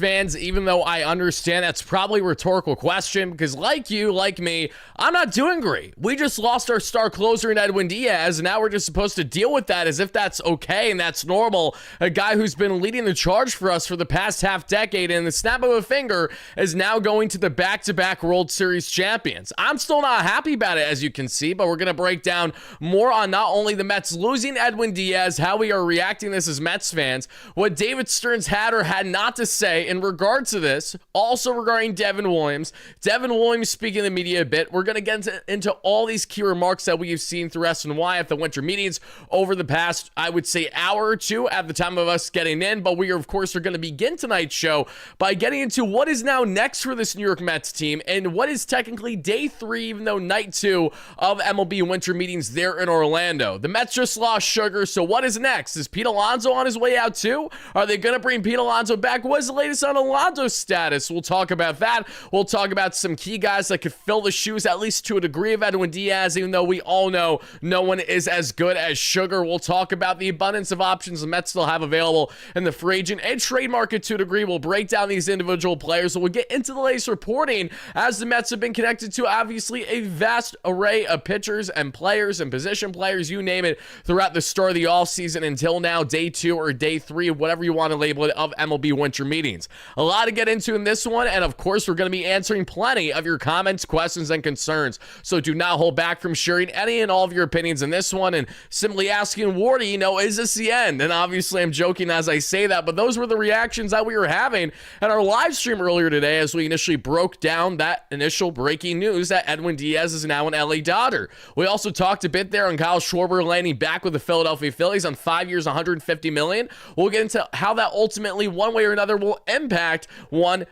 Mets fans, even though I understand that's probably a rhetorical question because like you, like me, I'm not doing great. We just lost our star closer in Edwin Diaz, and now we're just supposed to deal with that as if that's okay and that's normal. A guy who's been leading the charge for us for the past half decade and the snap of a finger is now going to the back-to-back World Series champions. I'm still not happy about it, as you can see, but we're going to break down more on not only the Mets losing Edwin Diaz, how we are reacting to this as Mets fans, what David Stearns had or had not to say in regard to this, also regarding Devin Williams. Devin Williams speaking to the media a bit. We're going to get into all these key remarks that we have seen through SNY at the winter meetings over the past, I would say, hour or two at the time of us getting in, but we are, of course, are going to begin tonight's show by getting into what is now next for this New York Mets team and what is technically day 3, even though night 2 of MLB winter meetings there in Orlando. The Mets just lost Sugar, so what is next? Is Pete Alonso on his way out too? Are they going to bring Pete Alonso back? What is the latest on Alonso's status? We'll talk about that. We'll talk about some key guys that could fill the shoes, at least to a degree, of Edwin Diaz, even though we all know no one is as good as Sugar. We'll talk about the abundance of options the Mets still have available in the free agent and trade market to a degree. We'll break down these individual players. So we'll get into the latest reporting as the Mets have been connected to obviously a vast array of pitchers and players and position players, you name it, throughout the start of the offseason until now, day 2 or day 3, whatever you want to label it, of MLB winter meetings. A lot to get into in this one, and of course, we're going to be answering plenty of your comments, questions, and concerns. So do not hold back from sharing any and all of your opinions in this one and simply asking Wardy, is this the end? And obviously, I'm joking as I say that, but those were the reactions that we were having at our live stream earlier today as we initially broke down that initial breaking news that Edwin Diaz is now an LA Dodger. We also talked a bit there on Kyle Schwarber landing back with the Philadelphia Phillies on 5 years, $150 million. We'll get into how that ultimately, one way or another, will impact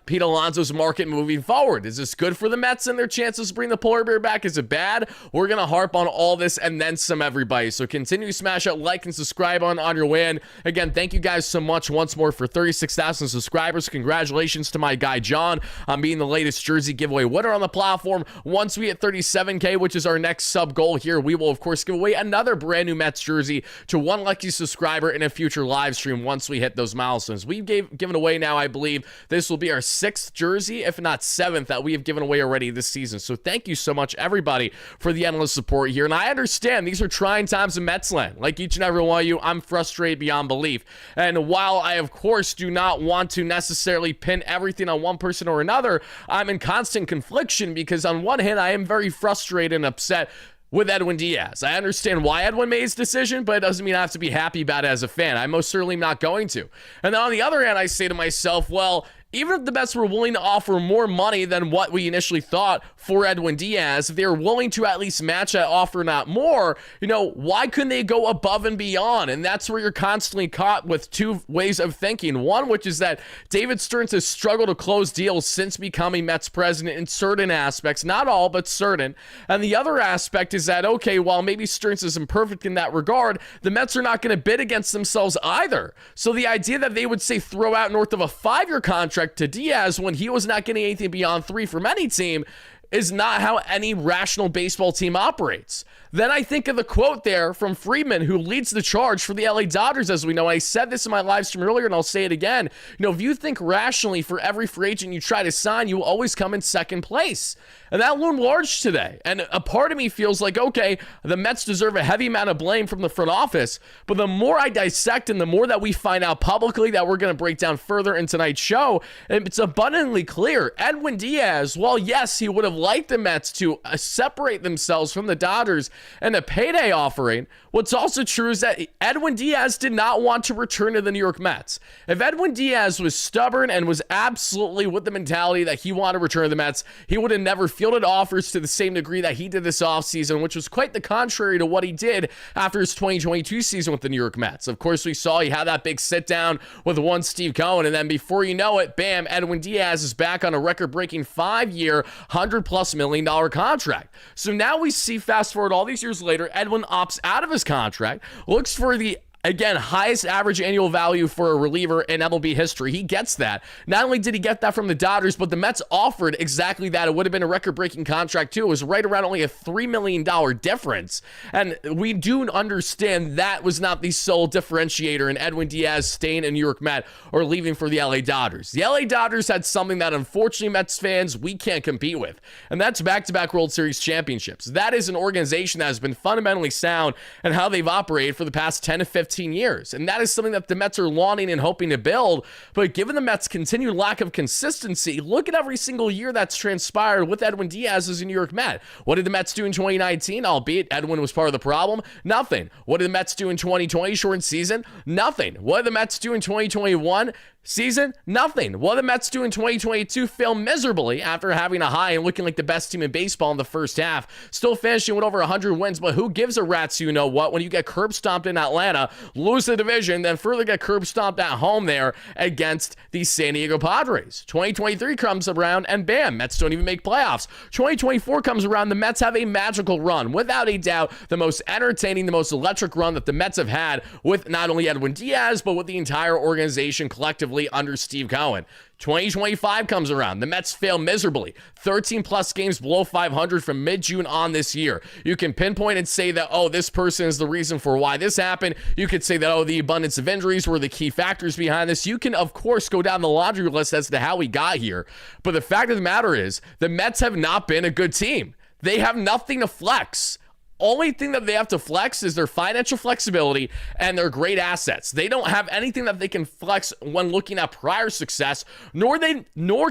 Pete Alonso's market moving forward. Is this good for the Mets and their chances to bring the polar bear back? Is it bad? We're going to harp on all this and then some, everybody. So continue to smash that like and subscribe on your way in. Again, thank you guys so much once more for 36,000 subscribers. Congratulations to my guy John on being the latest jersey giveaway winner on the platform. Once we hit 37K, which is our next sub goal here, we will of course give away another brand new Mets jersey to one lucky subscriber in a future live stream once we hit those milestones. We've given away now, I believe this will be our 6th jersey, if not 7th, that we have given away already this season. So thank you so much, everybody, for the endless support here. And I understand these are trying times in Metsland. Like each and every one of you, I'm frustrated beyond belief. And while I, of course, do not want to necessarily pin everything on one person or another, I'm in constant confliction because on one hand, I am very frustrated and upset with Edwin Diaz. I understand why Edwin made his decision, but it doesn't mean I have to be happy about it as a fan. I'm most certainly not going to. And then on the other hand, I say to myself, well, even if the Mets were willing to offer more money than what we initially thought for Edwin Diaz, if they were willing to at least match that offer, not more, why couldn't they go above and beyond? And that's where you're constantly caught with two ways of thinking. One, which is that David Stearns has struggled to close deals since becoming Mets president in certain aspects, not all, but certain. And the other aspect is that, okay, while maybe Stearns is imperfect in that regard, the Mets are not going to bid against themselves either. So the idea that they would say throw out north of a 5-year contract to Diaz when he was not getting anything beyond 3 from any team is not how any rational baseball team operates. Then I think of the quote there from Friedman, who leads the charge for the LA Dodgers, as we know. I said this in my live stream earlier, and I'll say it again. If you think rationally, for every free agent you try to sign, you will always come in second place. And that loomed large today. And a part of me feels like, okay, the Mets deserve a heavy amount of blame from the front office. But the more I dissect and the more that we find out publicly that we're going to break down further in tonight's show, it's abundantly clear. Edwin Diaz, while yes, he would have liked the Mets to separate themselves from the Dodgers and a payday offering, what's also true is that Edwin Diaz did not want to return to the New York Mets. If Edwin Diaz was stubborn and was absolutely with the mentality that he wanted to return to the Mets, he would have never fielded offers to the same degree that he did this offseason, which was quite the contrary to what he did after his 2022 season with the New York Mets. Of course, we saw he had that big sit down with one Steve Cohen, and then before you know it, bam, Edwin Diaz is back on a record-breaking 5-year, $100+ million contract. So now we see, fast forward all these years later, Edwin opts out of his contract, looks for the Again, highest average annual value for a reliever in MLB history. He gets that. Not only did he get that from the Dodgers, but the Mets offered exactly that. It would have been a record-breaking contract, too. It was right around only a $3 million difference. And we do understand that was not the sole differentiator in Edwin Diaz staying a New York Met or leaving for the LA Dodgers. The LA Dodgers had something that, unfortunately, Mets fans, we can't compete with. And that's back-to-back World Series championships. That is an organization that has been fundamentally sound in how they've operated for the past 10 to 15 years. And that is something that the Mets are lauding and hoping to build. But given the Mets' continued lack of consistency, look at every single year that's transpired with Edwin Diaz as a New York Met. What did the Mets do in 2019? Albeit Edwin was part of the problem. Nothing. What did the Mets do in 2020? Shortened season? Nothing. What did the Mets do in 2021? Season? Nothing. What did the Mets do in 2022? Fail miserably after having a high and looking like the best team in baseball in the first half. Still finishing with over 100 wins, but who gives a rat's you know what when you get curb stomped in Atlanta, lose the division, then further get curb stomped at home there against the San Diego Padres. 2023 comes around and bam, Mets don't even make playoffs. 2024 comes around, the Mets have a magical run. Without a doubt, the most entertaining, the most electric run that the Mets have had with not only Edwin Diaz, but with the entire organization collectively under Steve Cohen. 2025 comes around. The Mets fail miserably. 13 plus games below 500 from mid-June on this year. You can pinpoint and say that, oh, this person is the reason for why this happened. You could say that, oh, the abundance of injuries were the key factors behind this. You can, of course, go down the laundry list as to how we got here. But the fact of the matter is, the Mets have not been a good team. They have nothing to flex. Only thing that they have to flex is their financial flexibility and their great assets. They don't have anything that they can flex when looking at prior success, nor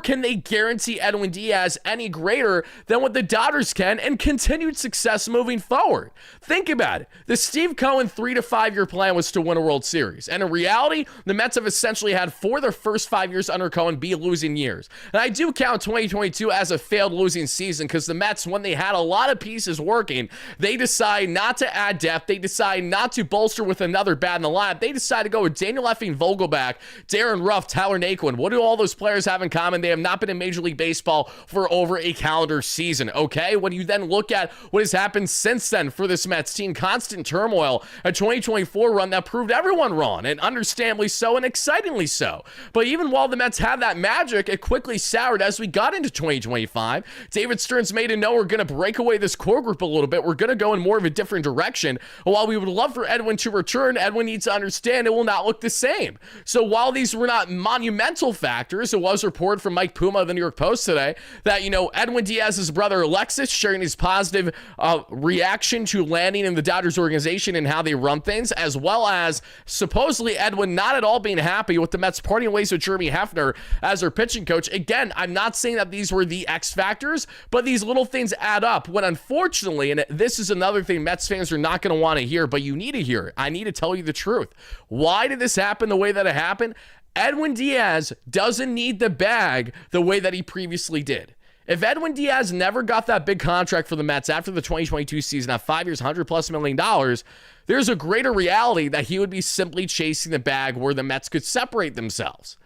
can they guarantee Edwin Diaz any greater than what the Dodgers can and continued success moving forward. Think about it. The Steve Cohen 3 to 5 year plan was to win a World Series. And in reality, the Mets have essentially had for their first 5 years under Cohen be losing years. And I do count 2022 as a failed losing season because the Mets, when they had a lot of pieces working, they decide not to add depth. They decide not to bolster with another bat in the lineup. They decide to go with Daniel effing Vogelback, Darren Ruff, Tyler Naquin. What do all those players have in common? They have not been in Major League Baseball for over a calendar season, okay? When you then look at what has happened since then for this Mets team, constant turmoil, a 2024 run that proved everyone wrong, and understandably so and excitingly so. But even while the Mets had that magic, it quickly soured as we got into 2025. David Stearns made it known we're going to break away this core group a little bit. We're going to go in more of a different direction. While we would love for Edwin to return, Edwin needs to understand it will not look the same. So while these were not monumental factors, it was reported from Mike Puma of the New York Post today that, Edwin Diaz's brother Alexis sharing his positive reaction to landing in the Dodgers organization and how they run things, as well as supposedly Edwin not at all being happy with the Mets parting ways with Jeremy Hefner as their pitching coach. Again, I'm not saying that these were the X factors, but these little things add up when unfortunately, and this is another thing Mets fans are not going to want to hear, but you need to hear it. I need to tell you the truth. Why did this happen the way that it happened? Edwin Diaz doesn't need the bag the way that he previously did. If Edwin Diaz never got that big contract for the Mets after the 2022 season at 5 years, $100+ million, there's a greater reality that he would be simply chasing the bag where the Mets could separate themselves.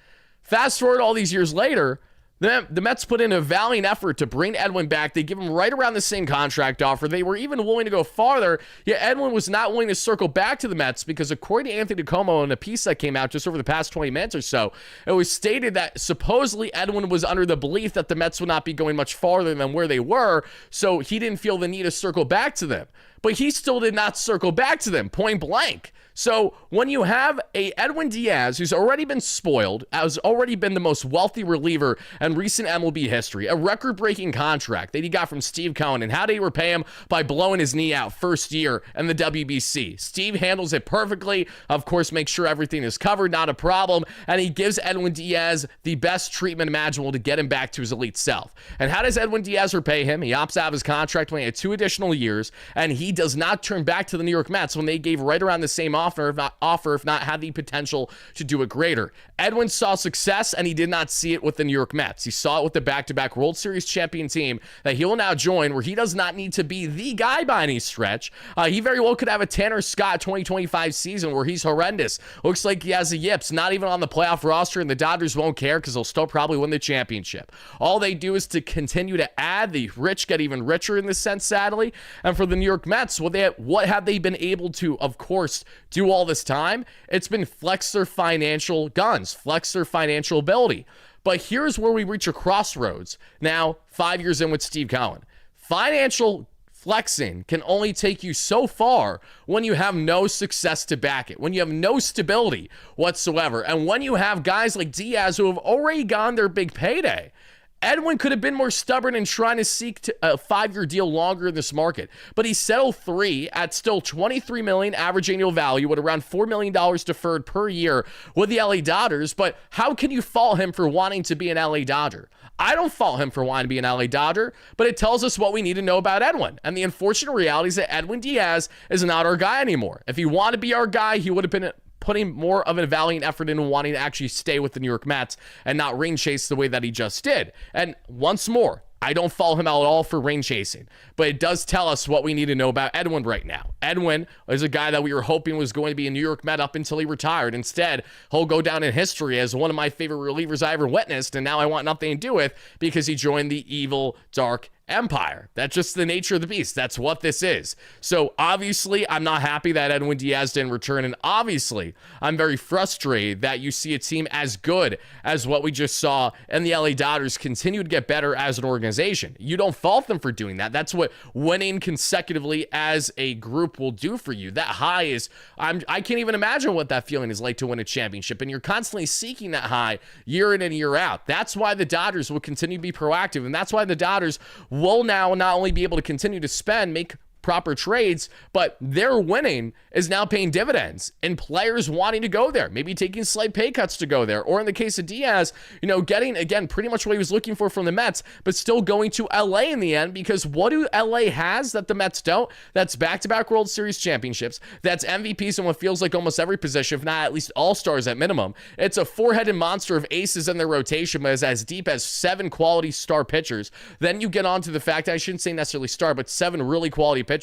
Fast forward all these years later, the Mets put in a valiant effort to bring Edwin back. They give him right around the same contract offer. They were even willing to go farther, yet Edwin was not willing to circle back to the Mets because according to Anthony DiComo in a piece that came out just over the past 20 minutes or so, it was stated that supposedly Edwin was under the belief that the Mets would not be going much farther than where they were, so he didn't feel the need to circle back to them. But he still did not circle back to them, point blank. So when you have a Edwin Diaz who's already been spoiled, has already been the most wealthy reliever in recent MLB history, a record-breaking contract that he got from Steve Cohen, and how did he repay him? By blowing his knee out first year in the WBC. Steve handles it perfectly, of course, makes sure everything is covered, not a problem, and he gives Edwin Diaz the best treatment imaginable to get him back to his elite self. And how does Edwin Diaz repay him? He opts out of his contract when he had 2 additional years, and he does not turn back to the New York Mets when they gave right around the same offer, if not had the potential to do it greater. Edwin saw success, and he did not see it with the New York Mets. He saw it with the back-to-back World Series champion team that he will now join, where he does not need to be the guy by any stretch. He very well could have a Tanner Scott 2025 season where he's horrendous. Looks like he has the yips, not even on the playoff roster, and the Dodgers won't care because they'll still probably win the championship. All they do is to continue to add. The rich get even richer in this sense, sadly. And for the New York Mets, Mets, what have they been able to, of course, do all this time? It's been flex their financial guns, flex their financial ability. But here's where we reach a crossroads now, 5 years in with Steve Cohen. Financial flexing can only take you so far when you have no success to back it, when you have no stability whatsoever, and when you have guys like Diaz who have already gotten their big payday. Edwin could have been more stubborn in trying to seek a 5-year deal longer in this market, but he settled 3 at still $23 million average annual value with around $4 million deferred per year with the LA Dodgers. But how can you fault him for wanting to be an LA Dodger? I don't fault him for wanting to be an LA Dodger, but it tells us what we need to know about Edwin. And the unfortunate reality is that Edwin Diaz is not our guy anymore. If he wanted to be our guy, he would have been putting more of a valiant effort into wanting to actually stay with the New York Mets and not rain chase the way that he just did. And once more, I don't fault him at all for rain chasing, but it does tell us what we need to know about Edwin right now. Edwin is a guy that we were hoping was going to be a New York Met up until he retired. Instead, he'll go down in history as one of my favorite relievers I ever witnessed, and now I want nothing to do with because he joined the evil, dark empire. That's just the nature of the beast. That's what this is. So obviously, I'm not happy that Edwin Diaz didn't return, and obviously, I'm very frustrated that you see a team as good as what we just saw and the LA Dodgers continue to get better as an organization. You don't fault them for doing that. That's what winning consecutively as a group will do for you. That high is, I can't even imagine what that feeling is like to win a championship, and you're constantly seeking that high year in and year out. That's why the Dodgers will continue to be proactive, and that's why the Dodgers will now not only be able to continue to spend, make proper trades, but their winning is now paying dividends and players wanting to go there, maybe taking slight pay cuts to go there, or in the case of Diaz, getting, again, pretty much what he was looking for from the Mets, but still going to LA in the end, because what do LA has that the Mets don't? That's back-to-back World Series championships, that's MVPs in what feels like almost every position, if not at least all-stars at minimum. It's a four-headed monster of aces in their rotation, but is as deep as 7 quality star pitchers. Then you get on to the fact, I shouldn't say necessarily star, but 7 really quality pitchers.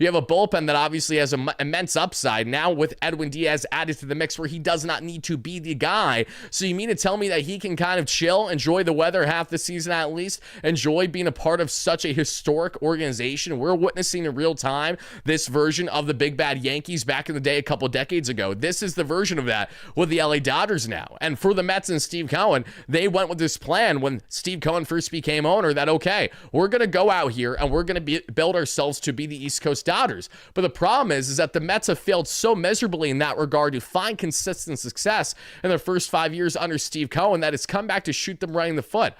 You have a bullpen that obviously has an immense upside now with Edwin Diaz added to the mix where he does not need to be the guy. So you mean to tell me that he can kind of chill, enjoy the weather half the season at least, enjoy being a part of such a historic organization? We're witnessing in real time this version of the big bad Yankees back in the day a couple decades ago. This is the version of that with the LA Dodgers now. And for the Mets and Steve Cohen, they went with this plan when Steve Cohen first became owner that, okay, we're going to go out here and we're going to build ourselves to be the East Coast Dodgers. But the problem is that the Mets have failed so miserably in that regard to find consistent success in their first 5 years under Steve Cohen that it's come back to shoot them right in the foot.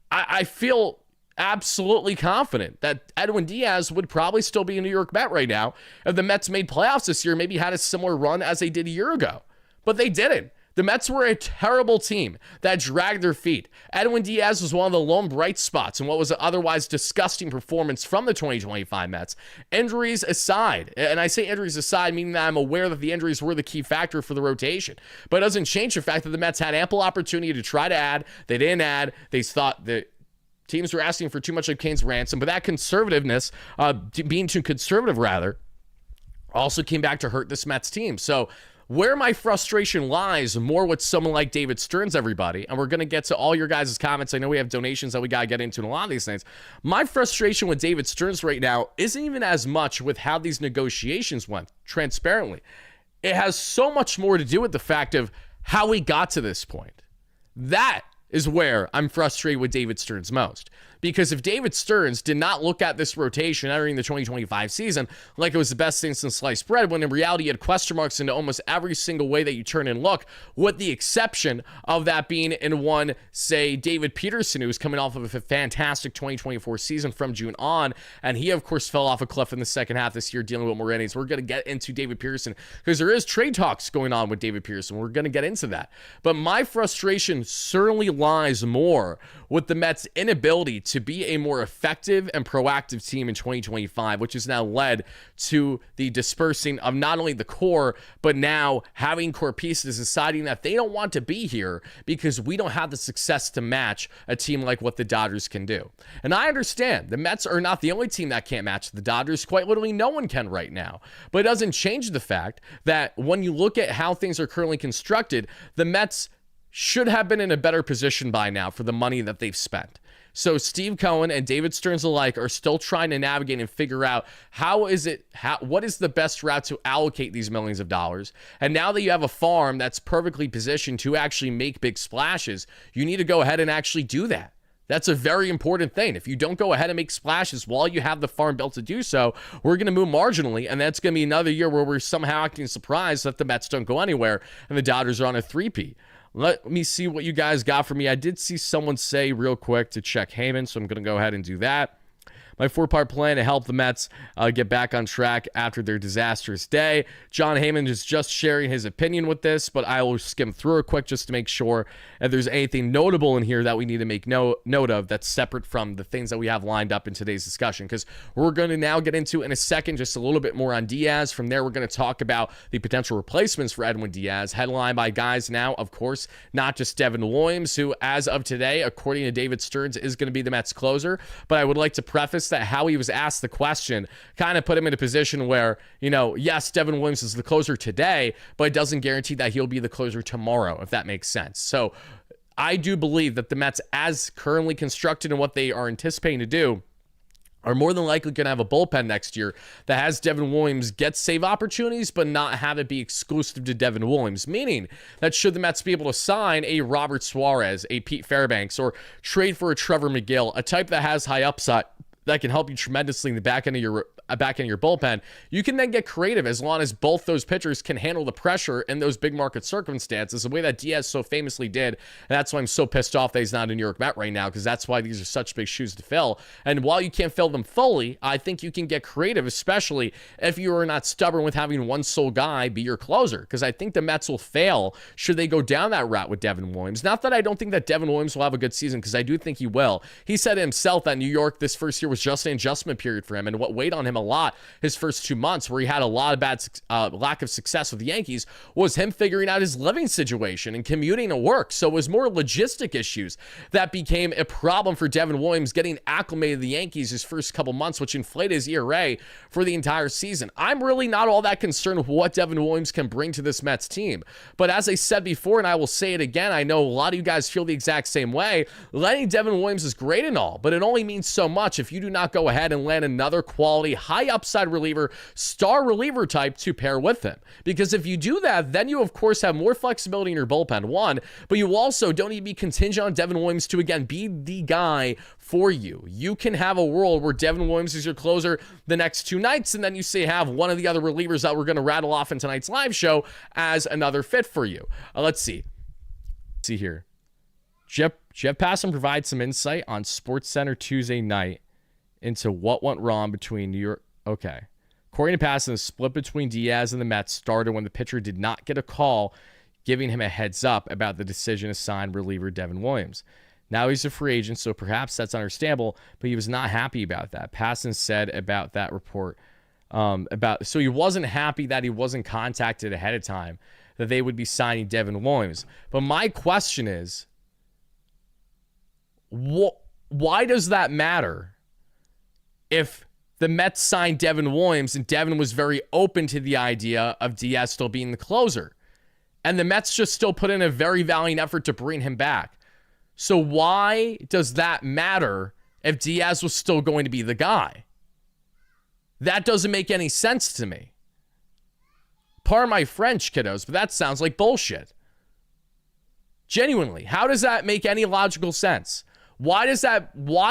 I feel absolutely confident that Edwin Diaz would probably still be a New York Met right now if the Mets made playoffs this year, maybe had a similar run as they did a year ago. But they didn't. The Mets were a terrible team that dragged their feet. Edwin Diaz was one of the lone bright spots in what was an otherwise disgusting performance from the 2025 Mets. Injuries aside, and I say injuries aside, meaning that I'm aware that the injuries were the key factor for the rotation, but it doesn't change the fact that the Mets had ample opportunity to try to add. They didn't add. They thought that teams were asking for too much of Kane's ransom, but that conservativeness, being too conservative rather, also came back to hurt this Mets team. So where my frustration lies more with someone like David Stearns, everybody, and we're going to get to all your guys' comments. I know we have donations that we got to get into in a lot of these things. My frustration with David Stearns right now isn't even as much with how these negotiations went, transparently. It has so much more to do with the fact of how we got to this point. That is where I'm frustrated with David Stearns most. Because if David Stearns did not look at this rotation entering the 2025 season like it was the best thing since sliced bread, when in reality you had question marks into almost every single way that you turn and look, with the exception of that being in one, say, David Peterson, who was coming off of a fantastic 2024 season from June on, and he, of course, fell off a cliff in the second half this year dealing with more innings. We're going to get into David Peterson because there is trade talks going on with David Peterson. We're going to get into that. But my frustration certainly lies more with the Mets' inability to be a more effective and proactive team in 2025, which has now led to the dispersing of not only the core, but now having core pieces deciding that they don't want to be here because we don't have the success to match a team like what the Dodgers can do. And I understand the Mets are not the only team that can't match the Dodgers. Quite literally no one can right now. But it doesn't change the fact that when you look at how things are currently constructed, the Mets should have been in a better position by now for the money that they've spent. So Steve Cohen and David Stearns alike are still trying to navigate and figure out what is the best route to allocate these millions of dollars. And now that you have a farm that's perfectly positioned to actually make big splashes, you need to go ahead and actually do that. That's a very important thing. If you don't go ahead and make splashes while you have the farm built to do so, we're going to move marginally, and that's going to be another year where we're somehow acting surprised that the Mets don't go anywhere and the Dodgers are on a three-peat. Let me see what you guys got for me. I did see someone say real quick to check Heyman, so I'm going to go ahead and do that. My 4-part plan to help the Mets get back on track after their disastrous day. John Heyman is just sharing his opinion with this, but I will skim through it quick just to make sure if there's anything notable in here that we need to make note of that's separate from the things that we have lined up in today's discussion, because we're going to now get into in a second just a little bit more on Diaz. From there, we're going to talk about the potential replacements for Edwin Diaz, headlined by guys now, of course, not just Devin Williams, who as of today, according to David Stearns, is going to be the Mets closer. But I would like to preface that how he was asked the question kind of put him in a position where, yes, Devin Williams is the closer today, but it doesn't guarantee that he'll be the closer tomorrow, if that makes sense. So I do believe that the Mets, as currently constructed and what they are anticipating to do, are more than likely going to have a bullpen next year that has Devin Williams get save opportunities, but not have it be exclusive to Devin Williams, meaning that should the Mets be able to sign a Robert Suarez, a Pete Fairbanks, or trade for a Trevor McGill, a type that has high upside, that can help you tremendously in the back end of your bullpen, you can then get creative as long as both those pitchers can handle the pressure in those big market circumstances, the way that Diaz so famously did. And that's why I'm so pissed off that he's not a New York Met right now, because that's why these are such big shoes to fill. And while you can't fill them fully, I think you can get creative, especially if you are not stubborn with having one sole guy be your closer, because I think the Mets will fail should they go down that route with Devin Williams. Not that I don't think that Devin Williams will have a good season, because I do think he will. He said himself that New York this first year was just an adjustment period for him, and what weighed on him a lot his first 2 months, where he had a lot of lack of success with the Yankees, was him figuring out his living situation and commuting to work. So it was more logistic issues that became a problem for Devin Williams getting acclimated to the Yankees his first couple months, which inflated his ERA for the entire season. I'm really not all that concerned with what Devin Williams can bring to this Mets team. But as I said before, and I will say it again, I know a lot of you guys feel the exact same way. Landing Devin Williams is great and all, but it only means so much if you do not go ahead and land another quality, high upside reliever, star reliever type to pair with him. Because if you do that, then you of course have more flexibility in your bullpen, one, but you also don't need to be contingent on Devin Williams to again be the guy for you. You can have a world where Devin Williams is your closer the next 2 nights, and then you say have one of the other relievers that we're going to rattle off in tonight's live show as another fit for you. Let's see here. Jeff Passan provides some insight on SportsCenter Tuesday night into what went wrong between New York. Okay. According to Passan, the split between Diaz and the Mets started when the pitcher did not get a call giving him a heads up about the decision to sign reliever Devin Williams. Now he's a free agent, so perhaps that's understandable, but he was not happy about that. Passan said about that report, so he wasn't happy that he wasn't contacted ahead of time that they would be signing Devin Williams. But my question is, why does that matter if the Mets signed Devin Williams and Devin was very open to the idea of Diaz still being the closer, and the Mets just still put in a very valiant effort to bring him back? So why does that matter if Diaz was still going to be the guy? That doesn't make any sense to me. Pardon my French, kiddos, but that sounds like bullshit. Genuinely, how does that make any logical sense? Why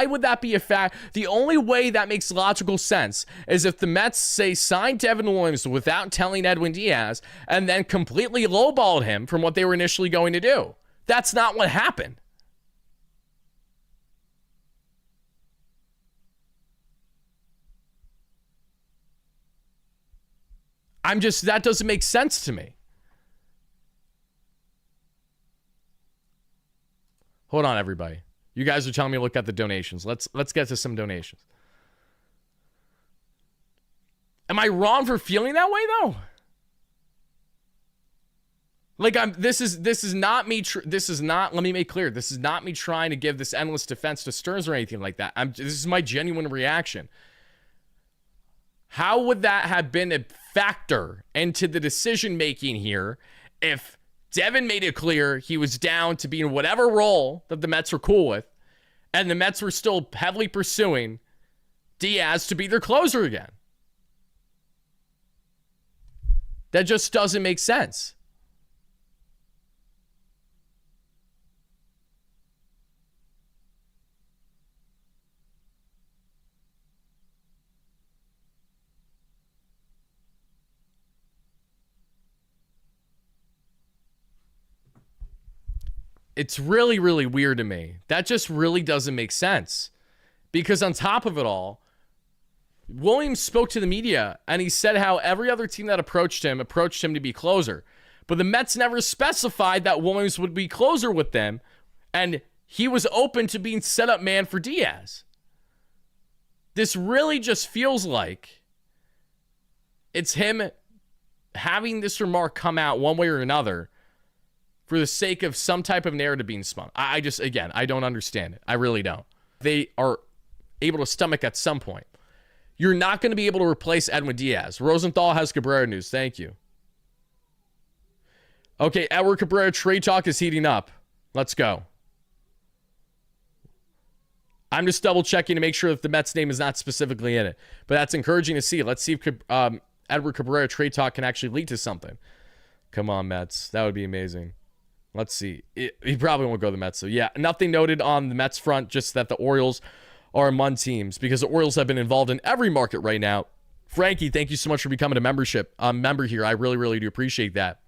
would that be a fact? The only way that makes logical sense is if the Mets say sign Devin Williams without telling Edwin Diaz and then completely lowballed him from what they were initially going to do. That's not what happened. That doesn't make sense to me. Hold on, everybody. You guys are telling me to look at the donations. Let's get to some donations. Am I wrong for feeling that way though? Like this is not me. Let me make clear. This is not me trying to give this endless defense to Stearns or anything like that. This is my genuine reaction. How would that have been a factor into the decision making here if Devin made it clear he was down to be in whatever role that the Mets were cool with, and the Mets were still heavily pursuing Diaz to be their closer again. That just doesn't make sense. It's really, really weird to me. That just really doesn't make sense. Because on top of it all, Williams spoke to the media and he said how every other team that approached him to be closer. But the Mets never specified that Williams would be closer with them, and he was open to being setup man for Diaz. This really just feels like it's him having this remark come out one way or another for the sake of some type of narrative being spun. I don't understand it. I really don't. They are able to stomach at some point. You're not going to be able to replace Edwin Diaz. Rosenthal has Cabrera news. Thank you. Okay, Edward Cabrera trade talk is heating up. Let's go. I'm just double checking to make sure that the Mets name is not specifically in it. But that's encouraging to see. Let's see if Edward Cabrera trade talk can actually lead to something. Come on, Mets. That would be amazing. Let's see. He probably won't go to the Mets. So, yeah, nothing noted on the Mets front, just that the Orioles are among teams because the Orioles have been involved in every market right now. Frankie, thank you so much for becoming a member here. I really, really do appreciate that.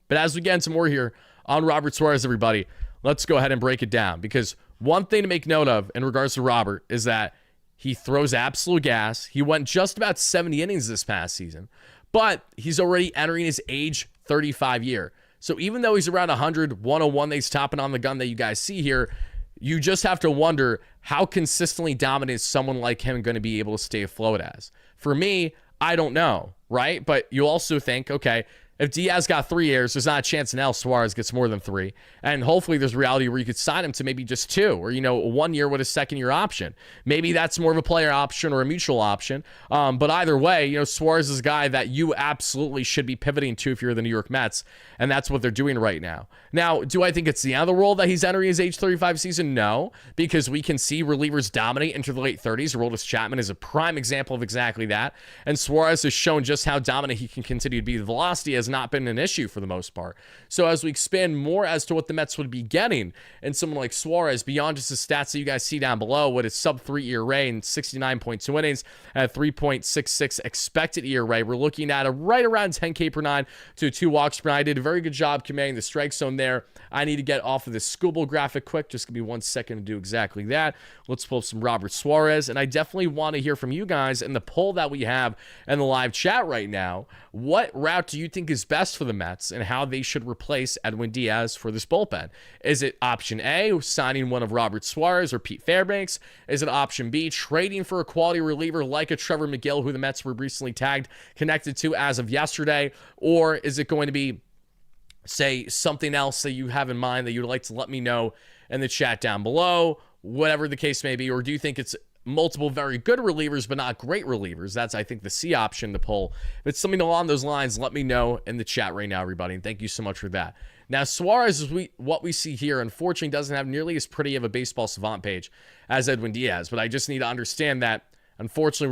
But as we get into more here on Robert Suarez, everybody, let's go ahead and break it down because one thing to make note of in regards to Robert is that he throws absolute gas. He went just about 70 innings this past season, but he's already entering his age 35 year. So even though he's around 100, 101 that he's topping on the gun that you guys see here, you just have to wonder how consistently dominant is someone like him going to be able to stay afloat as. For me, I don't know, right? But you also think, okay, if Diaz got 3 years, there's not a chance in hell Suarez gets more than 3. And hopefully there's reality where you could sign him to maybe just 2 or, 1 year with a second-year option. Maybe that's more of a player option or a mutual option. But either way, Suarez is a guy that you absolutely should be pivoting to if you're the New York Mets. And that's what they're doing right now. Now, do I think it's the end of the world that he's entering his age 35 season? No, because we can see relievers dominate into the late 30s. Aroldis Chapman is a prime example of exactly that. And Suarez has shown just how dominant he can continue to be. The velocity has not been an issue for the most part. So as we expand more as to what the Mets would be getting and someone like Suarez, beyond just the stats that you guys see down below with his sub-3 ERA and 69.2 innings at 3.66 expected ERA, we're looking at a right around 10K per 9 to 2 walks per 9. I did a very good job commanding the strike zone there. I need to get off of this Scooble graphic quick. Just give me 1 second to do exactly that. Let's pull up some Robert Suarez, and I definitely want to hear from you guys in the poll that we have in the live chat right now. What route do you think is best for the Mets and how they should replace Edwin Diaz for this bullpen? Is it option A, signing one of Robert Suarez or Pete Fairbanks? Is it option B, trading for a quality reliever like a Trevor McGill, who the Mets were recently connected to as of yesterday? Or is it going to be, say, something else that you have in mind that you'd like to let me know in the chat down below, whatever the case may be? Or do you think it's multiple very good relievers but not great relievers? That's, I think, the C option to pull. If it's something along those lines, let me know in the chat right now, everybody, and thank you so much for that. Now, Suarez, what we see here, unfortunately, doesn't have nearly as pretty of a baseball savant page as Edwin Diaz, but I just need to understand that, unfortunately,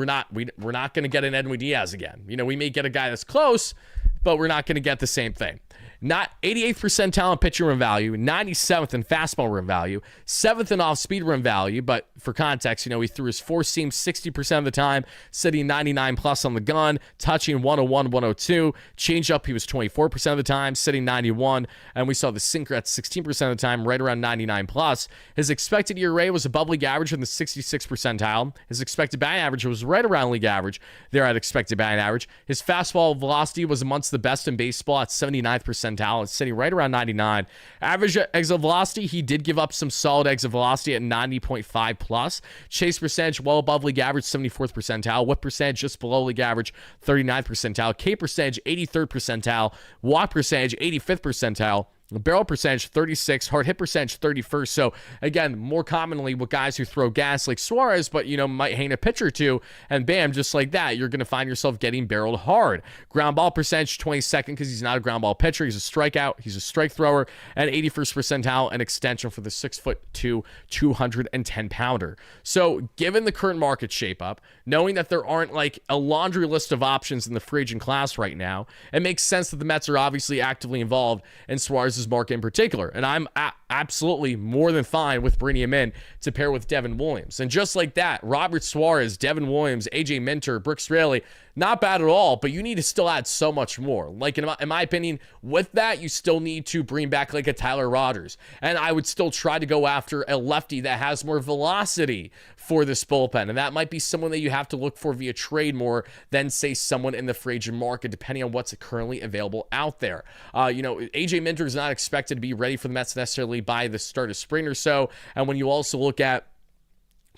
we're not going to get an Edwin Diaz again. We may get a guy that's close, but we're not going to get the same thing. Not 88th percentile in pitcher run value, 97th in fastball run value, 7th in off-speed run value, but for context, he threw his four seam 60% of the time, sitting 99 plus on the gun, touching 101, 102. Changeup, he was 24% of the time, sitting 91, and we saw the sinker at 16% of the time, right around 99 plus. His expected ERA was above league average in the 66th percentile. His expected batting average was right around league average there at expected batting average. His fastball velocity was amongst the best in baseball at 79th percentile. It's sitting right around 99. Average exit velocity, he did give up some solid exit velocity at 90.5 plus. Chase percentage, well above league average, 74th percentile. Whip percentage, just below league average, 39th percentile. K percentage, 83rd percentile. Walk percentage, 85th percentile. Barrel percentage, 36. Hard hit percentage, 31st. So, again, more commonly with guys who throw gas like Suarez, but, might hang a pitch or two, and bam, just like that, you're going to find yourself getting barreled hard. Ground ball percentage, 22nd, because he's not a ground ball pitcher. He's a strikeout. He's a strike thrower. And 81st percentile, an extension for the 6'2", 210-pounder. So, given the current market shape up, knowing that there aren't like a laundry list of options in the free agent class right now, it makes sense that the Mets are obviously actively involved in Suarez's market in particular. And I'm absolutely more than fine with bringing him in to pair with Devin Williams. And just like that, Robert Suarez, Devin Williams, AJ Minter, Brooks Raley, not bad at all, but you need to still add so much more. Like, in my opinion, with that, you still need to bring back like a Tyler Rogers. And I would still try to go after a lefty that has more velocity for this bullpen. And that might be someone that you have to look for via trade more than, say, someone in the free agent market, depending on what's currently available out there. AJ Minter is not expected to be ready for the Mets necessarily by the start of spring or so. And when you also look at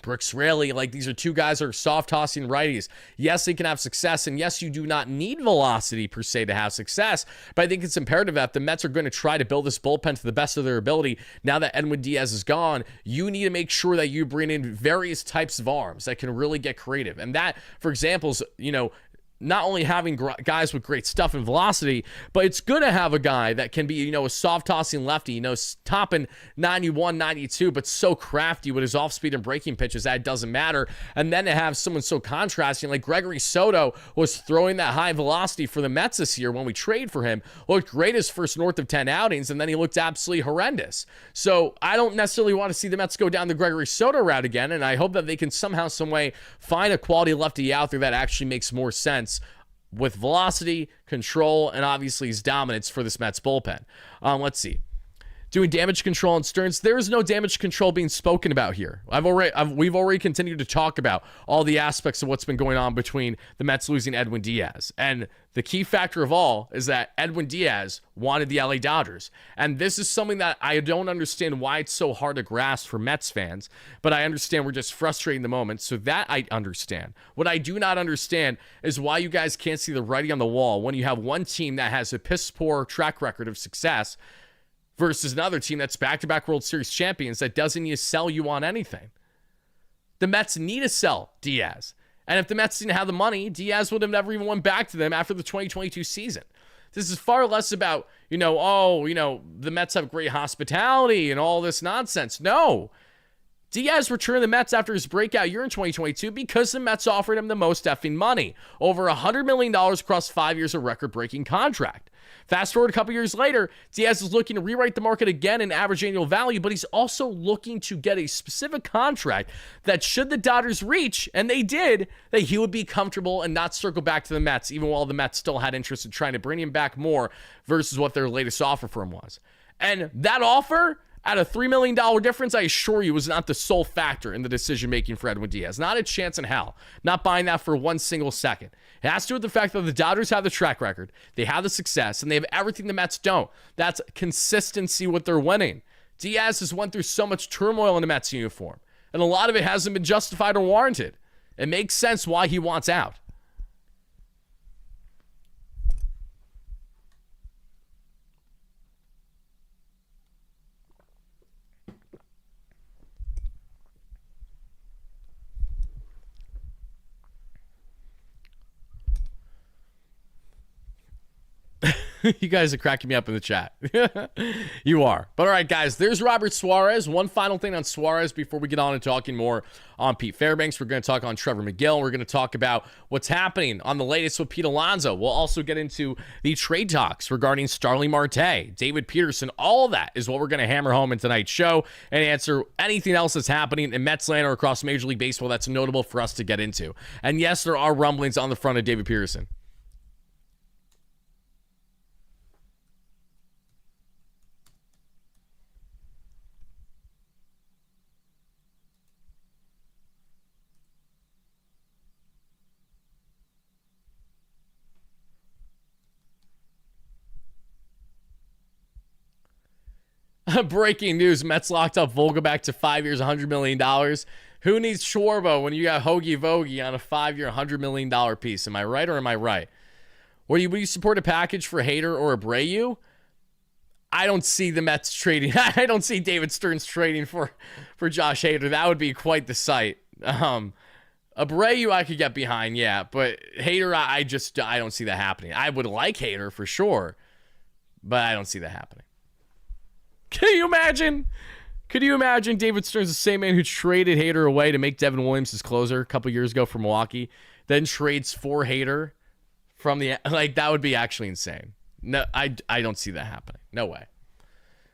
Brooks Raley, like, these are two guys that are soft tossing righties. Yes, they can have success, and yes, you do not need velocity per se to have success, but I think it's imperative that the Mets are going to try to build this bullpen to the best of their ability. Now that Edwin Diaz is gone, you need to make sure that you bring in various types of arms that can really get creative. And that, for example, is, not only having guys with great stuff and velocity, but it's good to have a guy that can be, a soft tossing lefty, topping 91, 92, but so crafty with his off speed and breaking pitches that it doesn't matter. And then to have someone so contrasting, like Gregory Soto was throwing that high velocity for the Mets this year when we trade for him, looked great his first north of 10 outings, and then he looked absolutely horrendous. So I don't necessarily want to see the Mets go down the Gregory Soto route again, and I hope that they can somehow, some way find a quality lefty out there that actually makes more sense with velocity, control, and obviously his dominance for this Mets bullpen. Let's see. Doing damage control on Stearns. There is no damage control being spoken about here. We've already continued to talk about all the aspects of what's been going on between the Mets losing Edwin Diaz. And the key factor of all is that Edwin Diaz wanted the LA Dodgers. And this is something that I don't understand why it's so hard to grasp for Mets fans, but I understand we're just frustrated in the moment, so that I understand. What I do not understand is why you guys can't see the writing on the wall when you have one team that has a piss-poor track record of success versus another team that's back-to-back World Series champions that doesn't need to sell you on anything. The Mets need to sell Diaz. And if the Mets didn't have the money, Diaz would have never even went back to them after the 2022 season. This is far less about, the Mets have great hospitality and all this nonsense. No. Diaz returned to the Mets after his breakout year in 2022 because the Mets offered him the most effing money. Over $100 million across 5 years of record-breaking contract. Fast forward a couple years later, Diaz is looking to rewrite the market again in average annual value, but he's also looking to get a specific contract that should the Dodgers reach, and they did, that he would be comfortable and not circle back to the Mets, even while the Mets still had interest in trying to bring him back more versus what their latest offer for him was. And that offer, at a $3 million difference, I assure you, was not the sole factor in the decision-making for Edwin Diaz. Not a chance in hell. Not buying that for one single second. It has to do with the fact that the Dodgers have the track record, they have the success, and they have everything the Mets don't. That's consistency with their winning. Diaz has went through so much turmoil in the Mets uniform, and a lot of it hasn't been justified or warranted. It makes sense why he wants out. You guys are cracking me up in the chat. You are. But all right, guys, there's Robert Suarez. One final thing on Suarez before we get on and talking more on Pete Fairbanks. We're going to talk on Trevor McGill. We're going to talk about what's happening on the latest with Pete Alonso. We'll also get into the trade talks regarding Starling Marte, David Peterson. All of that is what we're going to hammer home in tonight's show and answer anything else that's happening in Mets land or across Major League Baseball that's notable for us to get into. And yes, there are rumblings on the front of David Peterson. Breaking news, Mets locked up Vogelback to 5 years, $100 million. Who needs Schwarbo when you got Hoagie Vogie on a 5-year, $100 million piece? Am I right or am I right? Would you support a package for Hader or Abreu? I don't see the Mets trading. I don't see David Stearns trading for Josh Hader. That would be quite the sight. Abreu I could get behind, yeah, but Hader, I don't see that happening. I would like Hader for sure, but I don't see that happening. Can you imagine? Could you imagine David Stearns, the same man who traded Hader away to make Devin Williams his closer a couple years ago for Milwaukee, then trades for Hader from the, like, that would be actually insane. No, I don't see that happening. No way.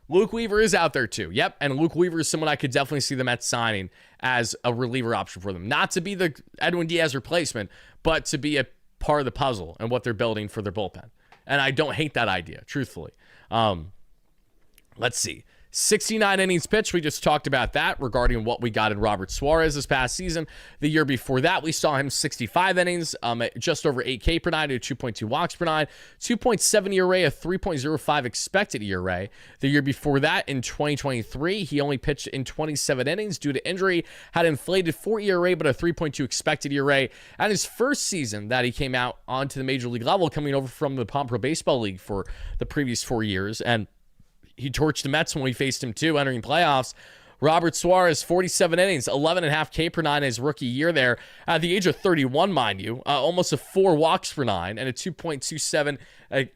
Luke Weaver is out there too. Yep, and Luke Weaver is someone I could definitely see the Mets signing as a reliever option for them. Not to be the Edwin Diaz replacement, but to be a part of the puzzle and what they're building for their bullpen. And I don't hate that idea, truthfully. Let's see. 69 innings pitched. We just talked about that regarding what we got in Robert Suarez this past season. The year before that, we saw him 65 innings, just over 8 K per nine, 2.2 walks per nine, 2.7 ERA, a 3.05 expected ERA. The year before that, in 2023, he only pitched in 27 innings due to injury, had inflated 4 ERA, but a 3.2 expected ERA. And his first season that he came out onto the major league level, coming over from the Palm Pro Baseball League for the previous 4 years, and he torched the Mets when we faced him too, entering playoffs. Robert Suarez, 47 innings, 11.5 K per nine in his rookie year there. At the age of 31, mind you, almost a 4 walks per nine and a 2.27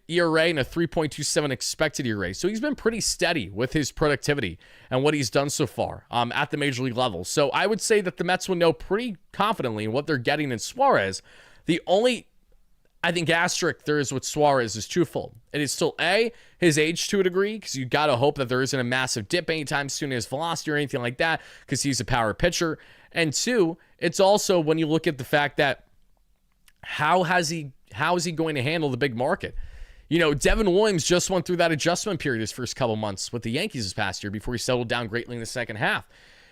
ERA and a 3.27 expected ERA. So he's been pretty steady with his productivity and what he's done so far at the major league level. So I would say that the Mets would know pretty confidently what they're getting in Suarez. The only, I think, asterisk there is with Suarez is twofold. It is still A, his age to a degree, because you got to hope that there isn't a massive dip anytime soon in his velocity or anything like that, because he's a power pitcher. And 2, it's also when you look at the fact that how is he going to handle the big market? You know, Devin Williams just went through that adjustment period his first couple months with the Yankees this past year before he settled down greatly in the second half.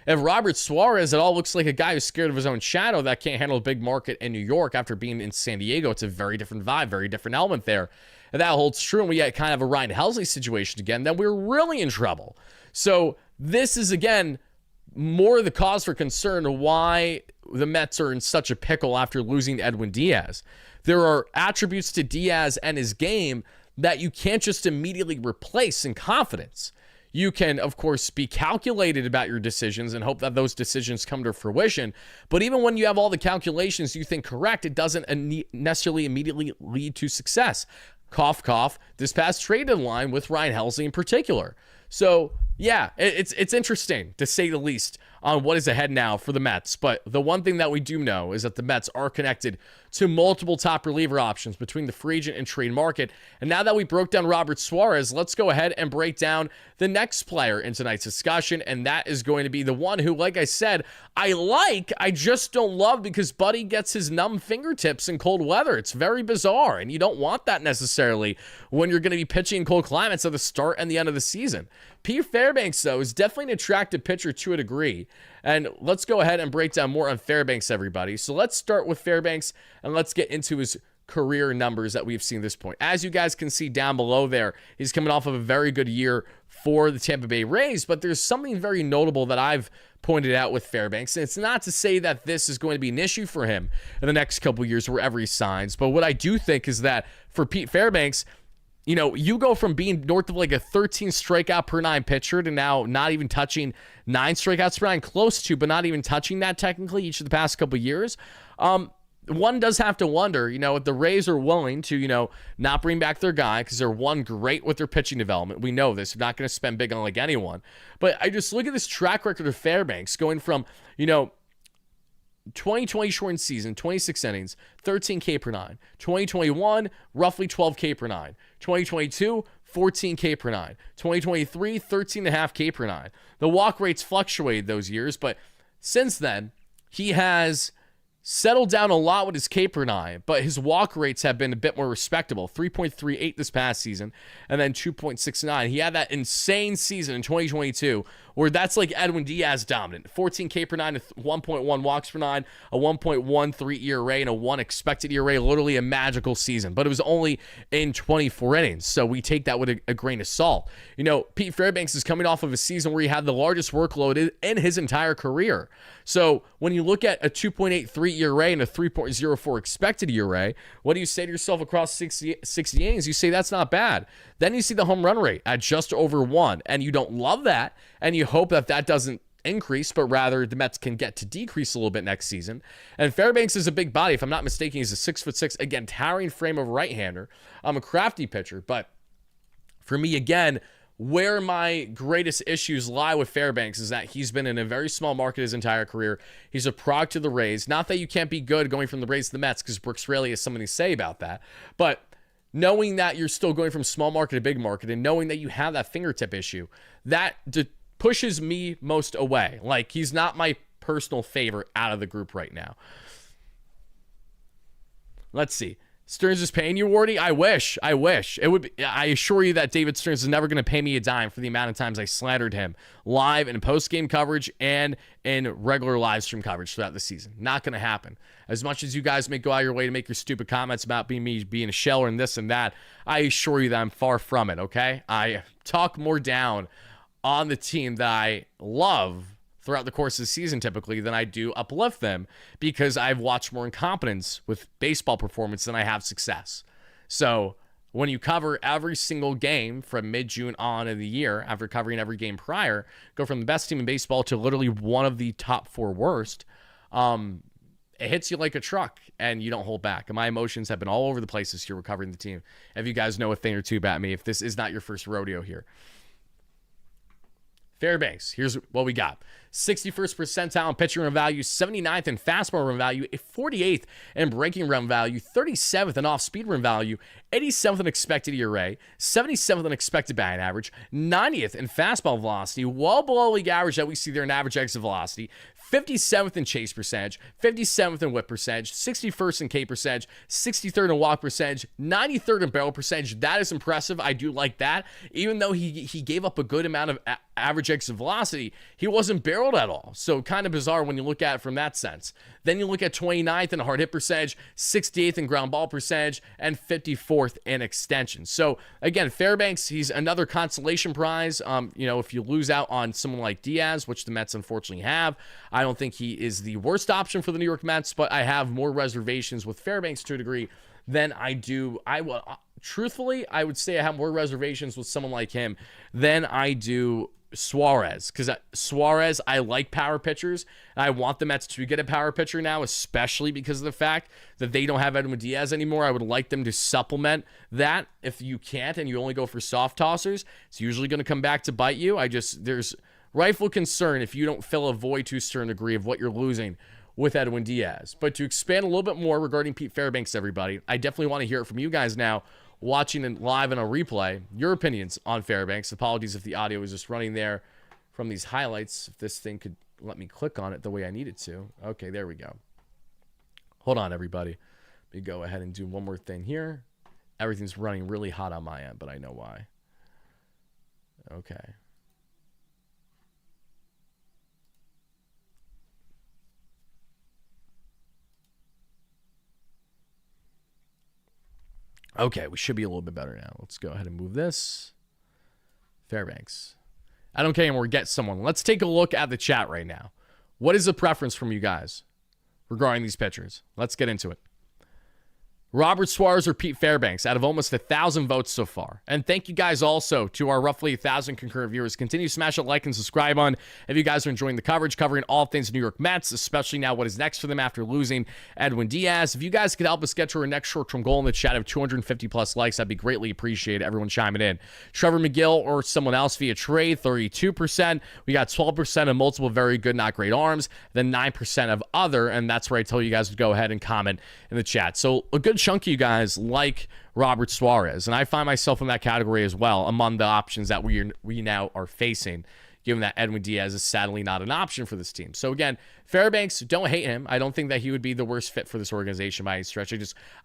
If Robert Suarez at all looks like a guy who's scared of his own shadow that can't handle a big market in New York after being in San Diego, it's a very different vibe, very different element there. If that holds true and we get kind of a Ryan Helsley situation again, then we're really in trouble. So this is, again, more the cause for concern why the Mets are in such a pickle after losing Edwin Diaz. There are attributes to Diaz and his game that you can't just immediately replace in confidence. You can, of course, be calculated about your decisions and hope that those decisions come to fruition. But even when you have all the calculations you think correct, it doesn't necessarily immediately lead to success. Cough, cough, this past trade deadline with Ryan Helsley in particular. So, yeah, it's interesting, to say the least, on what is ahead now for the Mets. But the one thing that we do know is that the Mets are connected to multiple top reliever options between the free agent and trade market. And now that we broke down Robert Suarez, let's go ahead and break down the next player in tonight's discussion. And that is going to be the one who, like I said, I just don't love, because Buddy gets his numb fingertips in cold weather. It's very bizarre, and you don't want that necessarily when you're going to be pitching in cold climates at the start and the end of the season. Pete Fairbanks, though, is definitely an attractive pitcher to a degree. And let's go ahead and break down more on Fairbanks, everybody. So let's start with Fairbanks, and let's get into his career numbers that we've seen at this point. As you guys can see down below there, he's coming off of a very good year for the Tampa Bay Rays, but there's something very notable that I've pointed out with Fairbanks, and it's not to say that this is going to be an issue for him in the next couple years wherever he signs, but what I do think is that for Pete Fairbanks, you know, you go from being north of like a 13 strikeout per nine pitcher to now not even touching 9 strikeouts per nine, close to, but not even touching that technically each of the past couple years. One does have to wonder, you know, if the Rays are willing to, you know, not bring back their guy, because they're great with their pitching development. We know this. They're not going to spend big on like anyone. But I just look at this track record of Fairbanks going from, you know, 2020 shortened season, 26 innings, 13 K per nine. 2021, roughly 12 K per nine. 2022, 14 K per nine. 2023, 13.5 K per nine. The walk rates fluctuated those years, but since then, he has settled down a lot with his K per nine, but his walk rates have been a bit more respectable. 3.38 this past season, and then 2.69. He had that insane season in 2022 where that's like Edwin Diaz dominant. 14 K per 9, a 1.1 walks per 9, a 1.13 ERA, and a 1 expected ERA. Literally a magical season, but it was only in 24 innings, so we take that with a grain of salt. You know, Pete Fairbanks is coming off of a season where he had the largest workload in his entire career. So when you look at a 2.83 ERA and a 3.04 expected ERA, what do you say to yourself across 60 innings? You say that's not bad. Then you see the home run rate at just over 1, and you don't love that, and you hope that that doesn't increase, but rather the Mets can get to decrease a little bit next season. And Fairbanks is a big body. If I'm not mistaken, he's a 6'6", again, towering frame of right-hander. I'm a crafty pitcher, but for me, again, where my greatest issues lie with Fairbanks is that he's been in a very small market his entire career. He's a product of the Rays. Not that you can't be good going from the Rays to the Mets, because Brooks Raley has something to say about that. But knowing that you're still going from small market to big market, and knowing that you have that fingertip issue, that pushes me most away. Like, he's not my personal favorite out of the group right now. Let's see. Stearns is paying you, Wardy? I wish. It would be, I assure you that David Stearns is never going to pay me a dime for the amount of times I slandered him live in post-game coverage and in regular live stream coverage throughout the season. Not going to happen. As much as you guys may go out your way to make your stupid comments about me being a shell and this and that, I assure you that I'm far from it, okay? I talk more down on the team that I love throughout the course of the season typically than I do uplift them, because I've watched more incompetence with baseball performance than I have success. So when you cover every single game from mid-June on in the year, after covering every game prior, go from the best team in baseball to literally one of the top 4 worst, it hits you like a truck and you don't hold back. And my emotions have been all over the place this year recovering the team. If you guys know a thing or two about me, if this is not your first rodeo here. Fairbanks, here's what we got. 61st percentile in pitching run value, 79th in fastball run value, 48th in breaking run value, 37th in off-speed run value, 87th in expected ERA, 77th in expected batting average, 90th in fastball velocity, well below league average that we see there in average exit velocity, 57th in chase percentage, 57th in whip percentage, 61st in K percentage, 63rd in walk percentage, 93rd in barrel percentage. That is impressive. I do like that. Even though he gave up a good amount of average exit velocity, he wasn't barreled at all. So kind of bizarre when you look at it from that sense. Then you look at 29th in hard hit percentage, 68th in ground ball percentage, and 54th in extension. So again, Fairbanks, he's another consolation prize. If you lose out on someone like Diaz, which the Mets unfortunately have, I don't think he is the worst option for the New York Mets, but I have more reservations with Fairbanks to a degree than I do. Truthfully, I would say I have more reservations with someone like him than I do Suarez, because Suarez, I like power pitchers, and I want the Mets to get a power pitcher now, especially because of the fact that they don't have Edwin Diaz anymore. I would like them to supplement that. If you can't and you only go for soft tossers, it's usually going to come back to bite you. There's rightful concern if you don't fill a void to a certain degree of what you're losing with Edwin Diaz. But to expand a little bit more regarding Pete Fairbanks, everybody, I definitely want to hear it from you guys now, watching it live in a replay, your opinions on Fairbanks. Apologies if the audio is just running there from these highlights. If this thing could let me click on it the way I need it to. Okay, there we go. Hold on, everybody. Let me go ahead and do one more thing here. Everything's running really hot on my end, but I know why. Okay. Okay, we should be a little bit better now. Let's go ahead and move this. Fairbanks. I don't care anymore. Get someone. Let's take a look at the chat right now. What is the preference from you guys regarding these pitchers? Let's get into it. Robert Suarez or Pete Fairbanks out of almost 1,000 votes so far. And thank you guys also to our roughly 1,000 concurrent viewers. Continue to smash that like and subscribe on if you guys are enjoying the coverage, covering all things New York Mets, especially now what is next for them after losing Edwin Diaz. If you guys could help us get to our next short-term goal in the chat of 250 plus likes, that'd be greatly appreciated. Everyone chiming in. Trevor McGill or someone else via trade, 32%. We got 12% of multiple very good, not great arms, then 9% of other, and that's where I tell you guys to go ahead and comment in the chat. So a good chunk of you guys like Robert Suarez, and I find myself in that category as well among the options that we now are facing, given that Edwin Diaz is sadly not an option for this team. So again, Fairbanks, don't hate him. I don't think that he would be the worst fit for this organization by any stretch.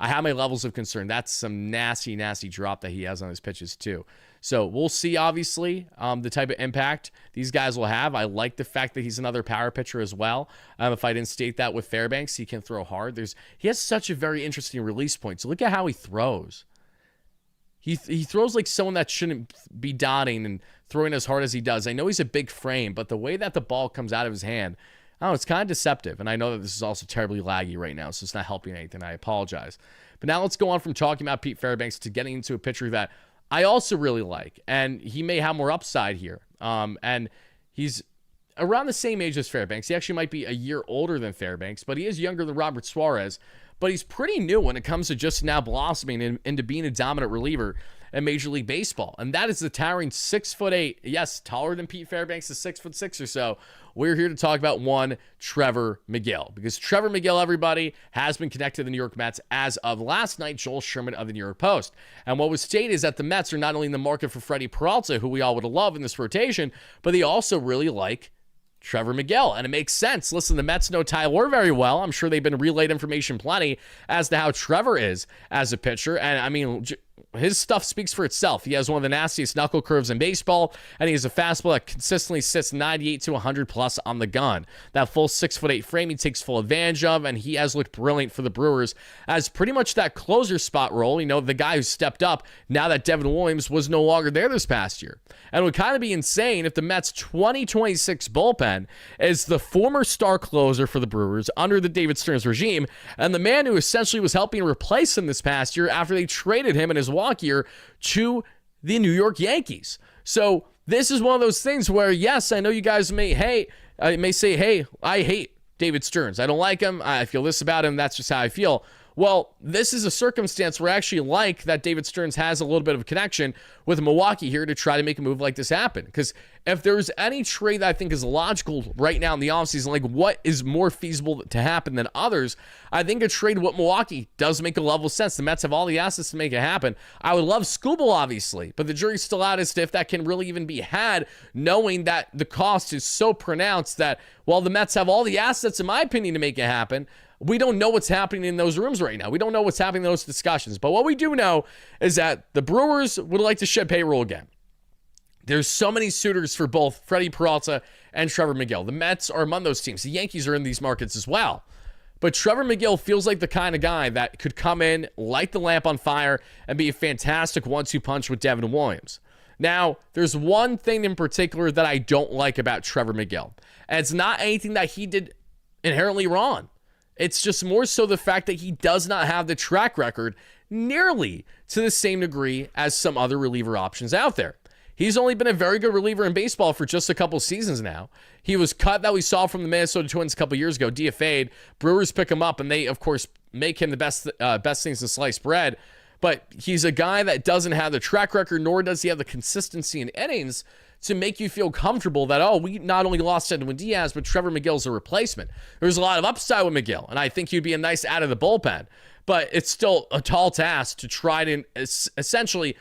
I have my levels of concern. That's some nasty, nasty drop that he has on his pitches too. So we'll see, obviously, the type of impact these guys will have. I like the fact that he's another power pitcher as well. If I didn't state that with Fairbanks, he can throw hard. He has such a very interesting release point. So look at how he throws. He throws like someone that shouldn't be dotting and throwing as hard as he does. I know he's a big frame, but the way that the ball comes out of his hand, I don't know, it's kind of deceptive. And I know that this is also terribly laggy right now, so it's not helping anything. I apologize. But now let's go on from talking about Pete Fairbanks to getting into a pitcher that I also really like. And he may have more upside here. And he's around the same age as Fairbanks. He actually might be a year older than Fairbanks, but he is younger than Robert Suarez. But he's pretty new when it comes to just now blossoming into being a dominant reliever in Major League Baseball. And that is the towering 6'8". Yes, taller than Pete Fairbanks is 6'6" or so. We're here to talk about one Trevor Megill, because Trevor Megill, everybody, has been connected to the New York Mets as of last night. Joel Sherman of the New York Post. And what was stated is that the Mets are not only in the market for Freddie Peralta, who we all would love in this rotation, but they also really like Trevor Megill. And it makes sense. Listen, the Mets know Tyler very well. I'm sure they've been relayed information plenty as to how Trevor is as a pitcher. And I mean, his stuff speaks for itself. He has one of the nastiest knuckle curves in baseball, and he has a fastball that consistently sits 98 to 100 plus on the gun. That full 6'8" frame he takes full advantage of, and he has looked brilliant for the Brewers as pretty much that closer spot role. You know, the guy who stepped up now that Devin Williams was no longer there this past year. And it would kind of be insane if the Mets 2026 bullpen is the former star closer for the Brewers under the David Stearns regime, and the man who essentially was helping replace him this past year after they traded him in his walk year to the New York Yankees. So this is one of those things where, yes, I know you guys may say, hey, I hate David Stearns. I don't like him. I feel this about him. That's just how I feel. Well, this is a circumstance where I actually like that David Stearns has a little bit of a connection with Milwaukee here to try to make a move like this happen. Because if there's any trade that I think is logical right now in the offseason, like what is more feasible to happen than others, I think a trade with Milwaukee does make a level of sense. The Mets have all the assets to make it happen. I would love Skubal, obviously, but the jury's still out as to if that can really even be had, knowing that the cost is so pronounced that while the Mets have all the assets, in my opinion, to make it happen, we don't know what's happening in those rooms right now. We don't know what's happening in those discussions. But what we do know is that the Brewers would like to shed payroll again. There's so many suitors for both Freddie Peralta and Trevor Megill. The Mets are among those teams. The Yankees are in these markets as well. But Trevor Megill feels like the kind of guy that could come in, light the lamp on fire, and be a fantastic 1-2 punch with Devin Williams. Now, there's one thing in particular that I don't like about Trevor Megill. And it's not anything that he did inherently wrong. It's just more so the fact that he does not have the track record nearly to the same degree as some other reliever options out there. He's only been a very good reliever in baseball for just a couple seasons now. He was cut that we saw from the Minnesota Twins a couple years ago, DFA'd. Brewers pick him up, and they, of course, make him the best things in sliced bread. But he's a guy that doesn't have the track record, nor does he have the consistency in innings to make you feel comfortable that, oh, we not only lost Edwin Diaz, but Trevor Megill's a replacement. There's a lot of upside with Megill, and I think he'd be a nice add of the bullpen. But it's still a tall task to try to essentially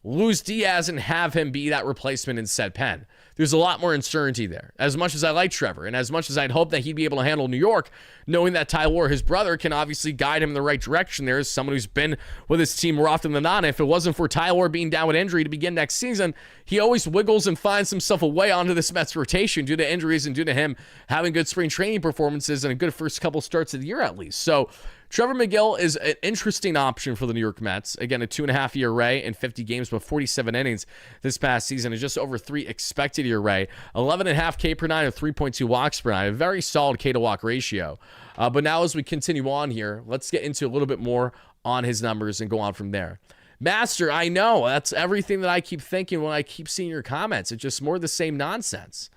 lose Diaz and have him be that replacement in said pen. There's a lot more uncertainty there. As much as I like Trevor, and as much as I'd hope that he'd be able to handle New York, knowing that Tyler, his brother, can obviously guide him in the right direction there as someone who's been with his team more often than not. If it wasn't for Tyler being down with injury to begin next season, he always wiggles and finds himself a way onto this Mets rotation due to injuries and due to him having good spring training performances and a good first couple starts of the year at least. So Trevor Megill is an interesting option for the New York Mets. Again, a 2.5 ERA in 50 games, but 47 innings this past season, and just over 3 expected ERA, 11.5 K per nine, and 3.2 walks per nine, a very solid K to walk ratio. But now as we continue on here, let's get into a little bit more on his numbers and go on from there. Master, I know, that's everything that I keep thinking when I keep seeing your comments. It's just more the same nonsense.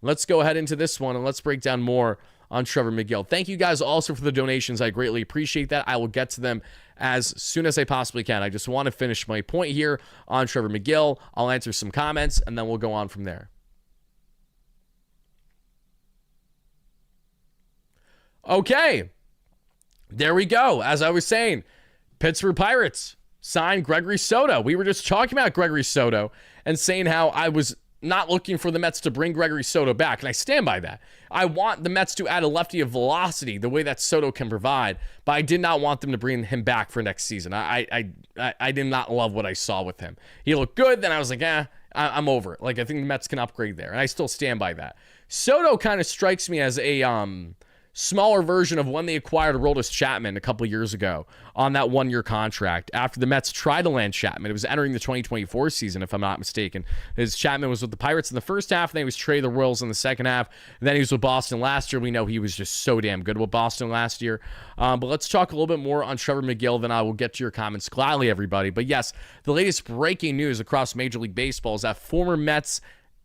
Let's go ahead into this one and let's break down more on Trevor Megill. Thank you guys also for the donations. I greatly appreciate that. I will get to them as soon as I possibly can. I just want to finish my point here on Trevor Megill. I'll answer some comments, and then we'll go on from there. Okay. There we go. As I was saying, Pittsburgh Pirates signed Gregory Soto. We were just talking about Gregory Soto and saying how I was not looking for the Mets to bring Gregory Soto back, and I stand by that. I want the Mets to add a lefty of velocity the way that Soto can provide, but I did not want them to bring him back for next season. I did not love what I saw with him. He looked good, then I was like, I'm over it. Like, I think the Mets can upgrade there, and I still stand by that. Soto kind of strikes me as a smaller version of when they acquired Aroldis Chapman a couple years ago on that one-year contract. After the Mets tried to land Chapman, it was entering the 2024 season, if I'm not mistaken. Chapman was with the Pirates in the first half, and then he was traded to the Royals in the second half. And then he was with Boston last year. We know he was just so damn good with Boston last year. But let's talk a little bit more on Trevor McGill, then I will get to your comments gladly, everybody. But yes, the latest breaking news across Major League Baseball is that former Mets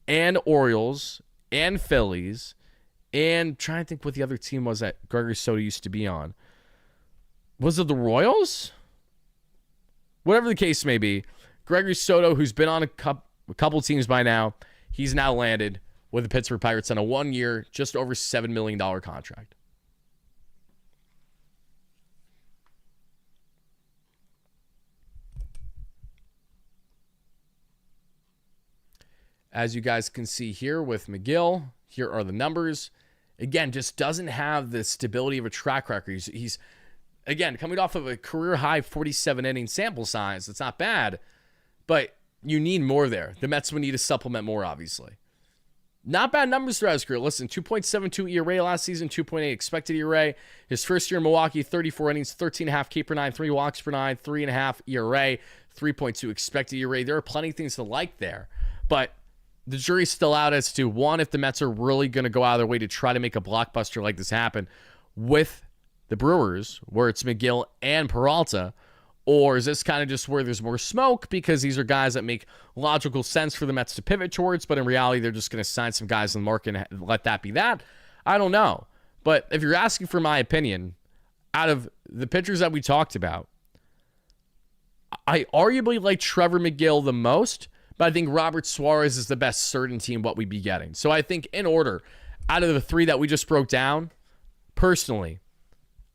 and Orioles and Phillies, and trying to think what the other team was that Gregory Soto used to be on. Was it the Royals? Whatever the case may be, Gregory Soto, who's been on a couple teams by now, he's now landed with the Pittsburgh Pirates on a 1-year, just over $7 million contract. As you guys can see here with McGill, here are the numbers. Again, just doesn't have the stability of a track record. He's again, coming off of a career-high 47-inning sample size. It's not bad, but you need more there. The Mets would need to supplement more, obviously. Not bad numbers throughout his career. Listen, 2.72 ERA last season, 2.8 expected ERA. His first year in Milwaukee, 34 innings, 13.5 K per nine, 3 walks per nine, 3.5 ERA, 3.2 expected ERA. There are plenty of things to like there, but the jury's still out as to, one, if the Mets are really going to go out of their way to try to make a blockbuster like this happen with the Brewers, where it's McGill and Peralta, or is this kind of just where there's more smoke because these are guys that make logical sense for the Mets to pivot towards, but in reality, they're just going to sign some guys in the market and let that be that? I don't know. But if you're asking for my opinion, out of the pitchers that we talked about, I arguably like Trevor McGill the most, but I think Robert Suarez is the best certainty in what we'd be getting. So I think in order, out of the three that we just broke down, personally,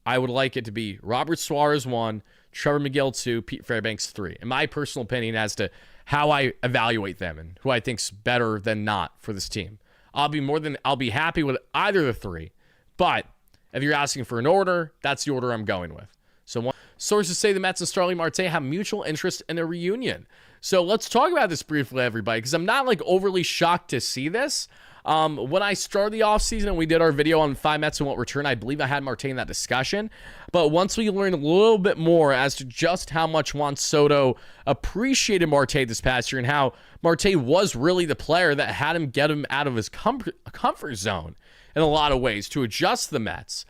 I would like it to be Robert Suarez 1, Trevor McGill 2, Pete Fairbanks 3. In my personal opinion as to how I evaluate them and who I think's better than not for this team. I'll be happy with either of the three. But if you're asking for an order, that's the order I'm going with. So sources say the Mets and Starling Marte have mutual interest in a reunion. So let's talk about this briefly, everybody, because I'm not like overly shocked to see this. When I started the offseason and we did our video on 5 Mets and won't return, I believe I had Marte in that discussion. But once we learned a little bit more as to just how much Juan Soto appreciated Marte this past year and how Marte was really the player that had him get him out of his comfort zone in a lot of ways to adjust the Mets,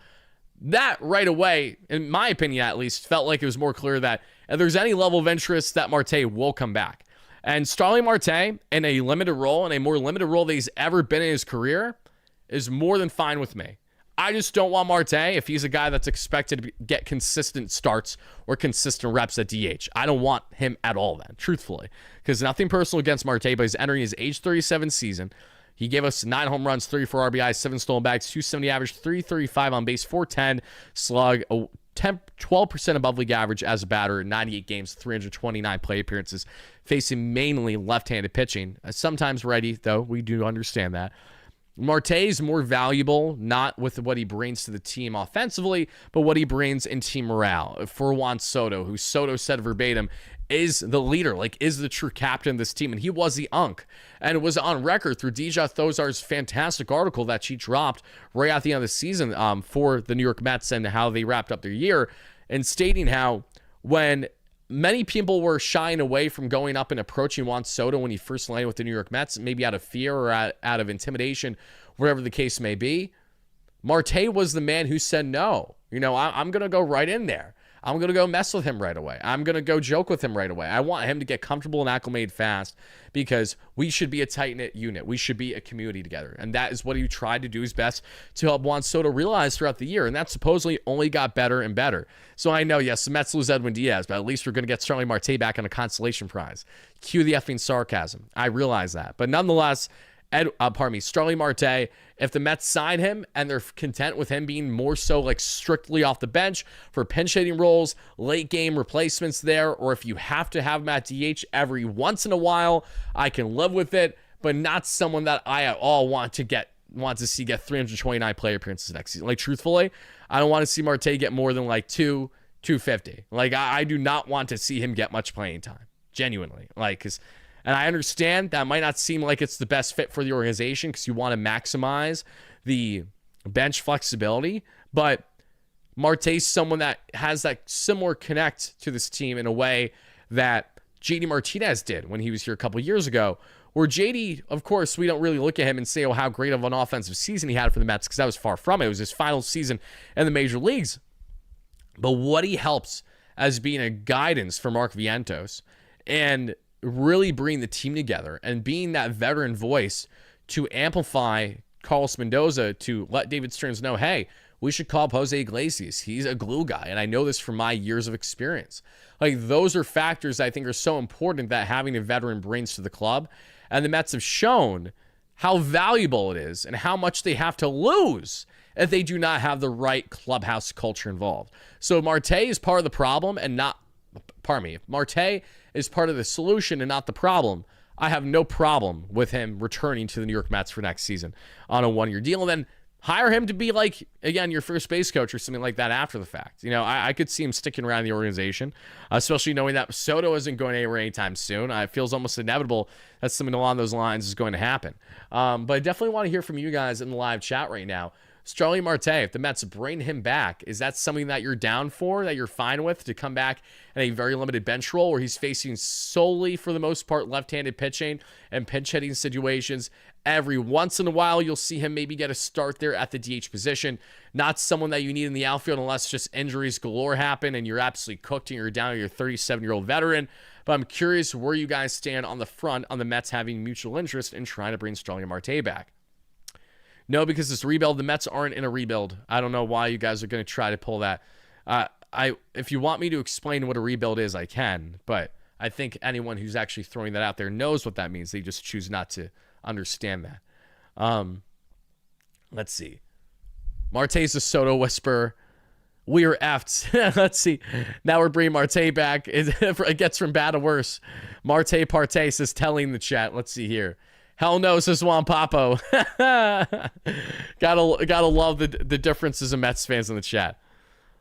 that right away, in my opinion at least, felt like it was more clear that if there's any level of interest, that Marte will come back. And Starling Marte, in a limited role, in a more limited role that he's ever been in his career, is more than fine with me. I just don't want Marte if he's a guy that's expected to get consistent starts or consistent reps at DH. I don't want him at all then, truthfully. Because nothing personal against Marte, but he's entering his age 37 season. He gave us 9 home runs, 34 RBIs, 7 stolen bags, 270 average, 335 on base, 410 slug, 12% above league average as a batter in 98 games, 329 play appearances, facing mainly left-handed pitching. Sometimes righty, though. We do understand that. Marte is more valuable, not with what he brings to the team offensively, but what he brings in team morale. For Juan Soto, who Soto said verbatim, is the leader, like is the true captain of this team, and he was the unk. And it was on record through Deja Thozar's fantastic article that she dropped right at the end of the season for the New York Mets and how they wrapped up their year, and stating how when many people were shying away from going up and approaching Juan Soto when he first landed with the New York Mets, maybe out of fear or out of intimidation, whatever the case may be, Marte was the man who said no. You know, I'm going to go right in there. I'm going to go mess with him right away. I'm going to go joke with him right away. I want him to get comfortable and acclimated fast because we should be a tight-knit unit. We should be a community together. And that is what he tried to do his best to help Juan Soto realize throughout the year. And that supposedly only got better and better. So I know, yes, the Mets lose Edwin Diaz, but at least we're going to get Starling Marte back on a consolation prize. Cue the effing sarcasm. I realize that. But nonetheless, Starling Marte, if the Mets sign him and they're content with him being more so like strictly off the bench for pinch hitting roles, late game replacements there, or if you have to have him at DH every once in a while, I can live with it. but not someone that I at all want to see get 329 player appearances next season. Like, truthfully, I don't want to see Marte get more than like 250. Like, I do not want to see him get much playing time, genuinely. Like, and I understand that might not seem like it's the best fit for the organization because you want to maximize the bench flexibility, but Marte's someone that has that similar connect to this team in a way that JD Martinez did when he was here a couple years ago, where JD, of course, we don't really look at him and say, oh, how great of an offensive season he had for the Mets, because that was far from it. It was his final season in the major leagues. But what he helps as being a guidance for Mark Vientos and really bringing the team together and being that veteran voice to amplify Carlos Mendoza, to let David Stearns know, hey, we should call up Jose Iglesias. He's a glue guy, and I know this from my years of experience. Like, those are factors I think are so important that having a veteran brings to the club. And the Mets have shown how valuable it is and how much they have to lose if they do not have the right clubhouse culture involved. So Marte is part of the problem and not, if Marte is part of the solution and not the problem, I have no problem with him returning to the New York Mets for next season on a one-year deal. And then hire him to be, like, again, your first base coach or something like that after the fact. You know, I could see him sticking around the organization, especially knowing that Soto isn't going anywhere anytime soon. It feels almost inevitable that something along those lines is going to happen. But I definitely want to hear from you guys in the live chat right now. Starling Marte, if the Mets bring him back, is that something that you're down for, that you're fine with, to come back in a very limited bench role where he's facing solely, for the most part, left-handed pitching and pinch-hitting situations? Every once in a while, you'll see him maybe get a start there at the DH position. Not someone that you need in the outfield unless just injuries galore happen and you're absolutely cooked and you're down to your 37-year-old veteran. But I'm curious where you guys stand on the front on the Mets having mutual interest in trying to bring Starling Marte back. No, because this rebuild, the Mets aren't in a rebuild. I don't know why you guys are going to try to pull that. If you want me to explain what a rebuild is, I can. But I think anyone who's actually throwing that out there knows what that means. They just choose not to understand that. Let's see. Marte's a Soto whisperer. We are effed. Let's see. Now we're bringing Marte back. It gets from bad to worse. Marte Parte says, telling the chat. Let's see here. Hell no, says Juan Papo. gotta love the differences of Mets fans in the chat.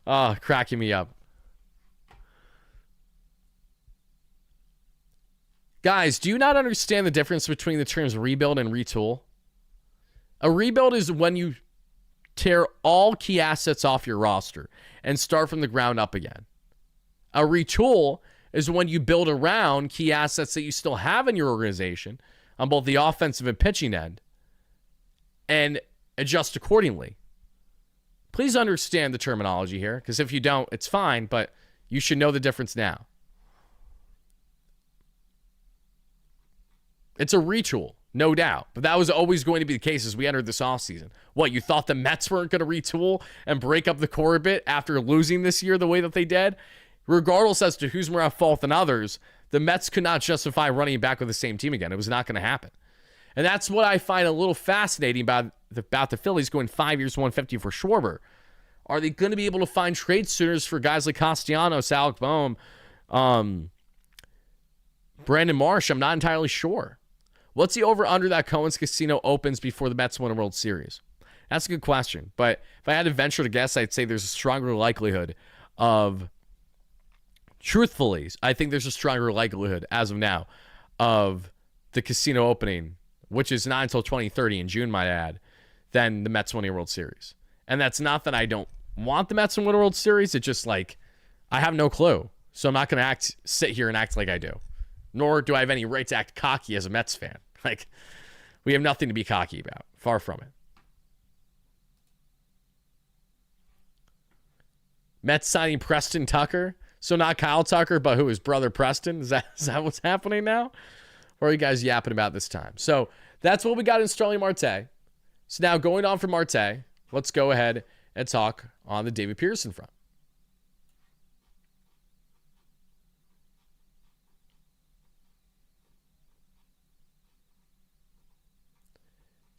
Oh, cracking me up. Guys, do you not understand the difference between the terms rebuild and retool? A rebuild is when you tear all key assets off your roster and start from the ground up again. A retool is when you build around key assets that you still have in your organization on both the offensive and pitching end and adjust accordingly. Please understand the terminology here, because if you don't, it's fine, but you should know the difference now. It's a retool, no doubt, but that was always going to be the case as we entered this offseason. What, you thought the Mets weren't going to retool and break up the core a bit after losing this year the way that they did? Regardless as to who's more at fault than others, the Mets could not justify running back with the same team again. It was not going to happen. And that's what I find a little fascinating about the Phillies going 5 years, 150 for Schwarber. Are they going to be able to find trade suitors for guys like Castellanos, Alec Boehm, Brandon Marsh? I'm not entirely sure. What's the over-under that Cohen's Casino opens before the Mets win a World Series? That's a good question. But if I had to venture to guess, I'd say there's a stronger likelihood of... Truthfully, I think there's a stronger likelihood as of now of the casino opening, which is not until 2030 in June, might I add, than the Mets winning a World Series. And that's not that I don't want the Mets to win a World Series. It's just like I have no clue. So I'm not going to sit here and act like I do. Nor do I have any right to act cocky as a Mets fan. Like, we have nothing to be cocky about. Far from it. Mets signing Preston Tucker. So not Kyle Tucker, but who, his brother Preston? Is that what's happening now? Or are you guys yapping about this time? So that's what we got in Starling Marte. So now going on from Marte, let's go ahead and talk on the David Peterson front.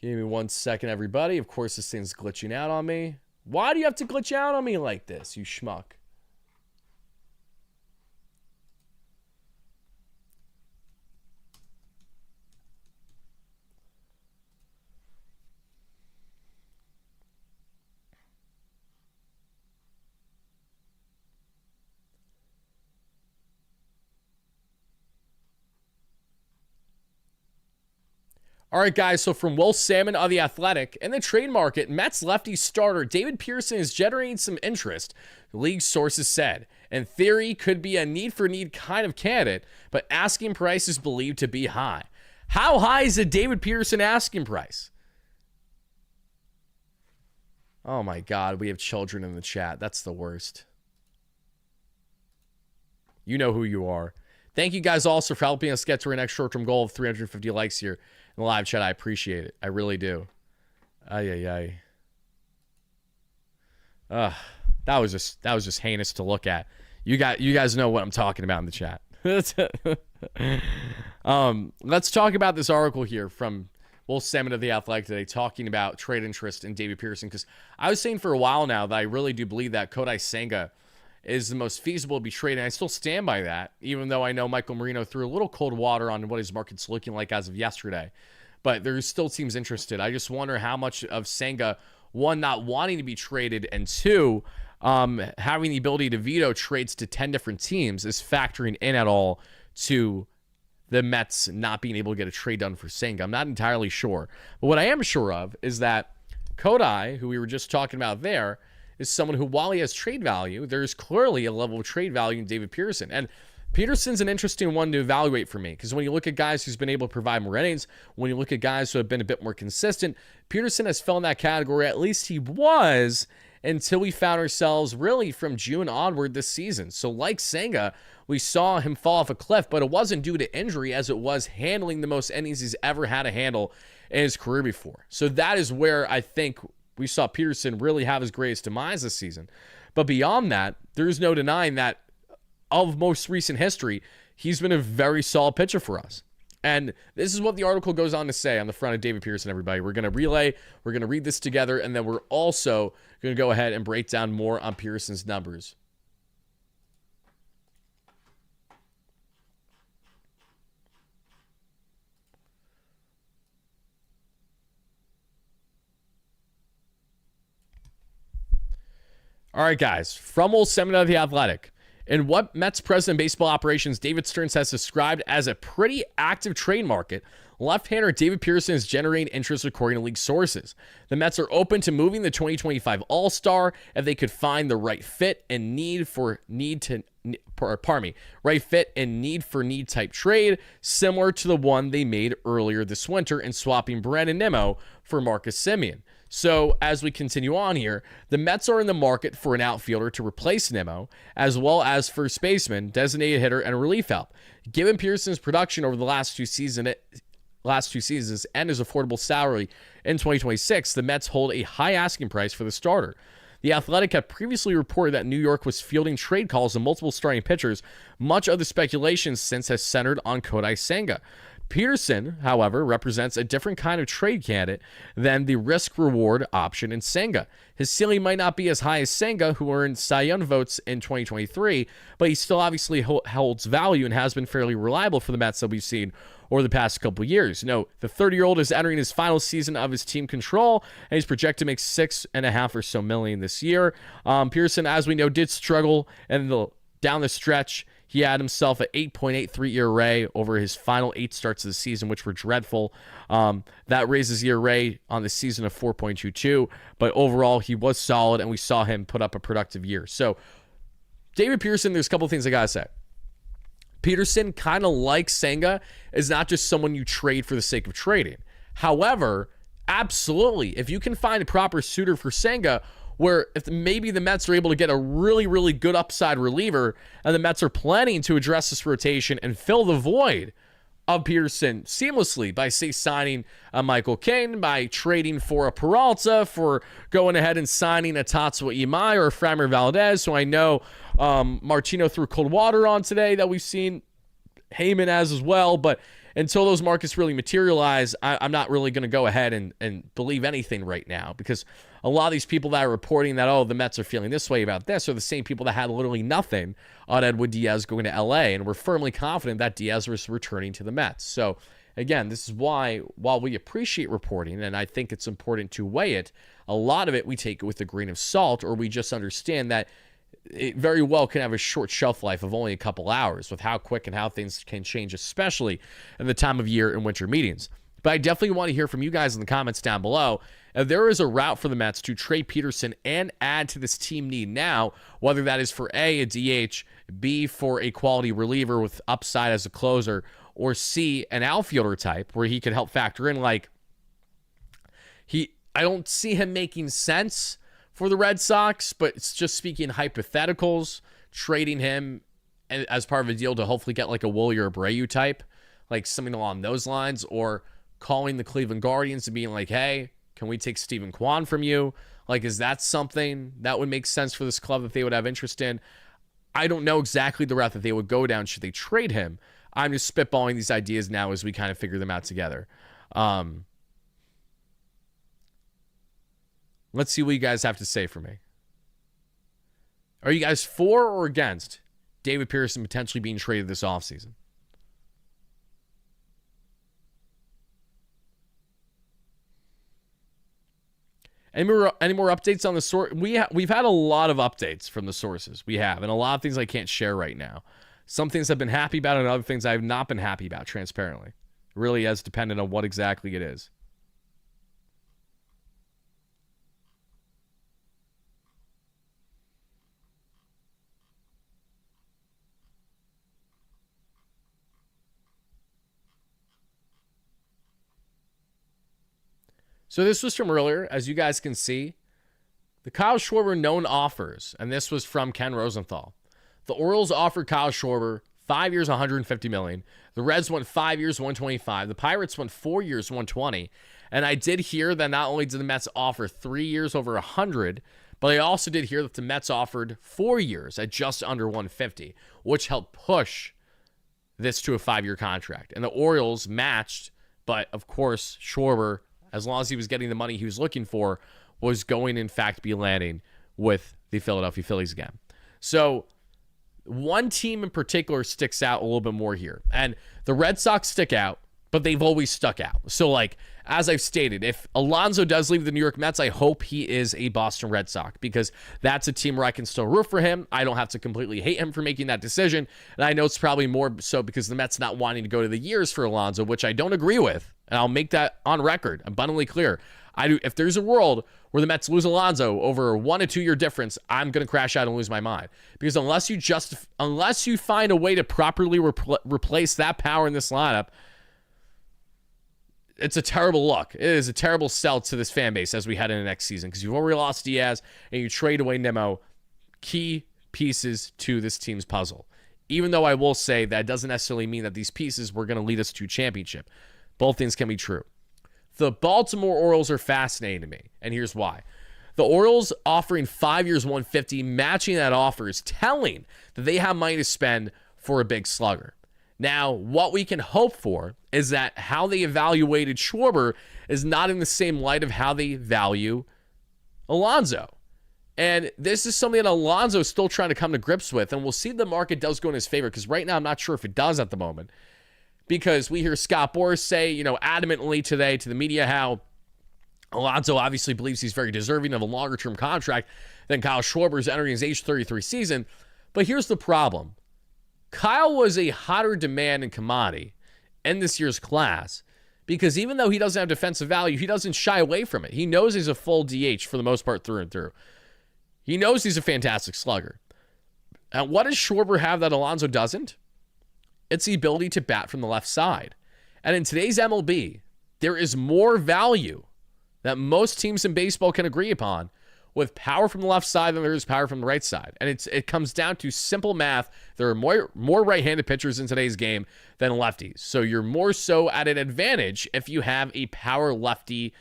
Give me 1 second, everybody. Of course, this thing's glitching out on me. Why do you have to glitch out on me like this, you schmuck? All right, guys, so from Will Salmon of The Athletic, in the trade market, Mets lefty starter David Peterson is generating some interest, league sources said. In theory, could be a need-for-need kind of candidate, but asking price is believed to be high. How high is a David Peterson asking price? Oh my God, we have children in the chat. That's the worst. You know who you are. Thank you guys also for helping us get to our next short-term goal of 350 likes here in the live chat. I appreciate it. I really do. That was just heinous to look at. You guys know what I'm talking about in the chat. Let's talk about this article here from Will Salmon of The Athletic today, talking about trade interest in David Peterson, because I was saying for a while now that I really do believe that Kodai Senga is the most feasible to be traded, and I still stand by that, even though I know Michael Marino threw a little cold water on what his market's looking like as of yesterday. But there still seems interested. I just wonder how much of Senga, one, not wanting to be traded, and two, having the ability to veto trades to 10 different teams is factoring in at all to the Mets not being able to get a trade done for Senga. I'm not entirely sure. But what I am sure of is that Kodai, who we were just talking about there, is someone who, while he has trade value, there's clearly a level of trade value in David Peterson. And Peterson's an interesting one to evaluate for me, because when you look at guys who's been able to provide more innings, when you look at guys who have been a bit more consistent, Peterson has fell in that category. At least he was, until we found ourselves really from June onward this season. So like Senga, we saw him fall off a cliff, but it wasn't due to injury as it was handling the most innings he's ever had to handle in his career before. So that is where I think we saw Peterson really have his greatest demise this season. But beyond that, there's no denying that of most recent history, he's been a very solid pitcher for us. And this is what the article goes on to say on the front of David Peterson, everybody. We're going to relay, we're going to read this together, and then we're also going to go ahead and break down more on Peterson's numbers. All right, guys, from Will Salmon of The Athletic. In what Mets president of baseball operations David Stearns has described as a pretty active trade market, left-hander David Peterson is generating interest according to league sources. The Mets are open to moving the 2025 All-Star if they could find the right fit and need for need type trade, similar to the one they made earlier this winter in swapping Brandon Nimmo for Marcus Semien. So, as we continue on here, the Mets are in the market for an outfielder to replace Nimmo, as well as first baseman, designated hitter, and relief help. Given Peterson's production over the last two seasons and his affordable salary in 2026, the Mets hold a high asking price for the starter. The Athletic had previously reported that New York was fielding trade calls on multiple starting pitchers. Much of the speculation since has centered on Kodai Senga. Peterson, however, represents a different kind of trade candidate than the risk-reward option in Senga. His ceiling might not be as high as Senga, who earned Cy Young votes in 2023, but he still obviously holds value and has been fairly reliable for the Mets that we've seen over the past couple of years. The 30-year-old is entering his final season of his team control, and he's projected to make $6.5 or so million this year. Peterson, as we know, did struggle down the stretch. He had himself an 8.83 ERA over his final 8 starts of the season, which were dreadful. That raises ERA on the season of 4.22, but overall he was solid, and we saw him put up a productive year. So David Peterson, there's a couple of things I gotta say. Peterson, kind of like Senga, is not just someone you trade for the sake of trading. However, absolutely, if you can find a proper suitor for Senga, where if maybe the Mets are able to get a really, really good upside reliever, and the Mets are planning to address this rotation and fill the void of Peterson seamlessly by, say, signing a Michael Cain, by trading for a Peralta, for going ahead and signing a Tatsuya Imai or a Framber Valdez, so I know Martino threw cold water on today that we've seen Heyman as well, but until those markets really materialize, I'm not really going to go ahead and believe anything right now, because a lot of these people that are reporting that, oh, the Mets are feeling this way about this, are the same people that had literally nothing on Edwin Diaz going to LA, and we're firmly confident that Diaz was returning to the Mets. So again, this is why, while we appreciate reporting, and I think it's important to weigh it, a lot of it we take it with a grain of salt, or we just understand that it very well can have a short shelf life of only a couple hours with how quick and how things can change, especially in the time of year in winter meetings. But I definitely want to hear from you guys in the comments down below. If there is a route for the Mets to trade Peterson and add to this team need now, whether that is for A, a DH, B, for a quality reliever with upside as a closer, or C, an outfielder type where he could help factor in, like, I don't see him making sense for the Red Sox, but it's just speaking hypotheticals, trading him as part of a deal to hopefully get like a Woolley or Abreu type, like something along those lines, or calling the Cleveland Guardians and being like, hey, can we take Steven Kwan from you? Like, is that something that would make sense for this club that they would have interest in? I don't know exactly the route that they would go down should they trade him. I'm just spitballing these ideas now as we kind of figure them out together. Let's see what you guys have to say for me. Are you guys for or against David Peterson potentially being traded this offseason? Any more updates on the source? We've had a lot of updates from the sources. We have, and a lot of things I can't share right now. Some things I've been happy about, and other things I have not been happy about, transparently. It really is dependent on what exactly it is. So this was from earlier, as you guys can see. The Kyle Schwarber known offers, and this was from Ken Rosenthal. The Orioles offered Kyle Schwarber 5 years, $150 million. The Reds went 5 years, $125. The Pirates went 4 years, $120. And I did hear that not only did the Mets offer 3 years over $100, but I also did hear that the Mets offered 4 years at just under $150, which helped push this to a 5-year contract. And the Orioles matched, but of course, Schwarber, as long as he was getting the money he was looking for, was going, in fact, be landing with the Philadelphia Phillies again. So one team in particular sticks out a little bit more here. And the Red Sox stick out, but they've always stuck out. So, like, as I've stated, if Alonso does leave the New York Mets, I hope he is a Boston Red Sox, because that's a team where I can still root for him. I don't have to completely hate him for making that decision. And I know it's probably more so because the Mets not wanting to go to the years for Alonso, which I don't agree with. And I'll make that on record, abundantly clear. If there's a world where the Mets lose Alonso over a 1 to 2 year difference, I'm going to crash out and lose my mind. Because unless you find a way to properly replace that power in this lineup, it's a terrible look. It is a terrible sell to this fan base as we head into next season, because you've already lost Diaz and you trade away Nimmo, key pieces to this team's puzzle. Even though I will say that doesn't necessarily mean that these pieces were going to lead us to a championship. Both things can be true. The Baltimore Orioles are fascinating to me, and here's why. The Orioles offering 5 years, $150, matching that offer is telling that they have money to spend for a big slugger. Now, what we can hope for is that how they evaluated Schwarber is not in the same light of how they value Alonso. And this is something that Alonso is still trying to come to grips with, and we'll see if the market does go in his favor, because right now I'm not sure if it does at the moment. Because we hear Scott Boras say, adamantly today to the media how Alonso obviously believes he's very deserving of a longer-term contract than Kyle Schwarber is entering his age 33 season. But here's the problem. Kyle was a hotter demand and commodity in this year's class, because even though he doesn't have defensive value, he doesn't shy away from it. He knows he's a full DH for the most part through and through. He knows he's a fantastic slugger. And what does Schwarber have that Alonso doesn't? It's the ability to bat from the left side. And in today's MLB, there is more value that most teams in baseball can agree upon with power from the left side than there is power from the right side. And it comes down to simple math. There are more right-handed pitchers in today's game than lefties. So you're more so at an advantage if you have a power lefty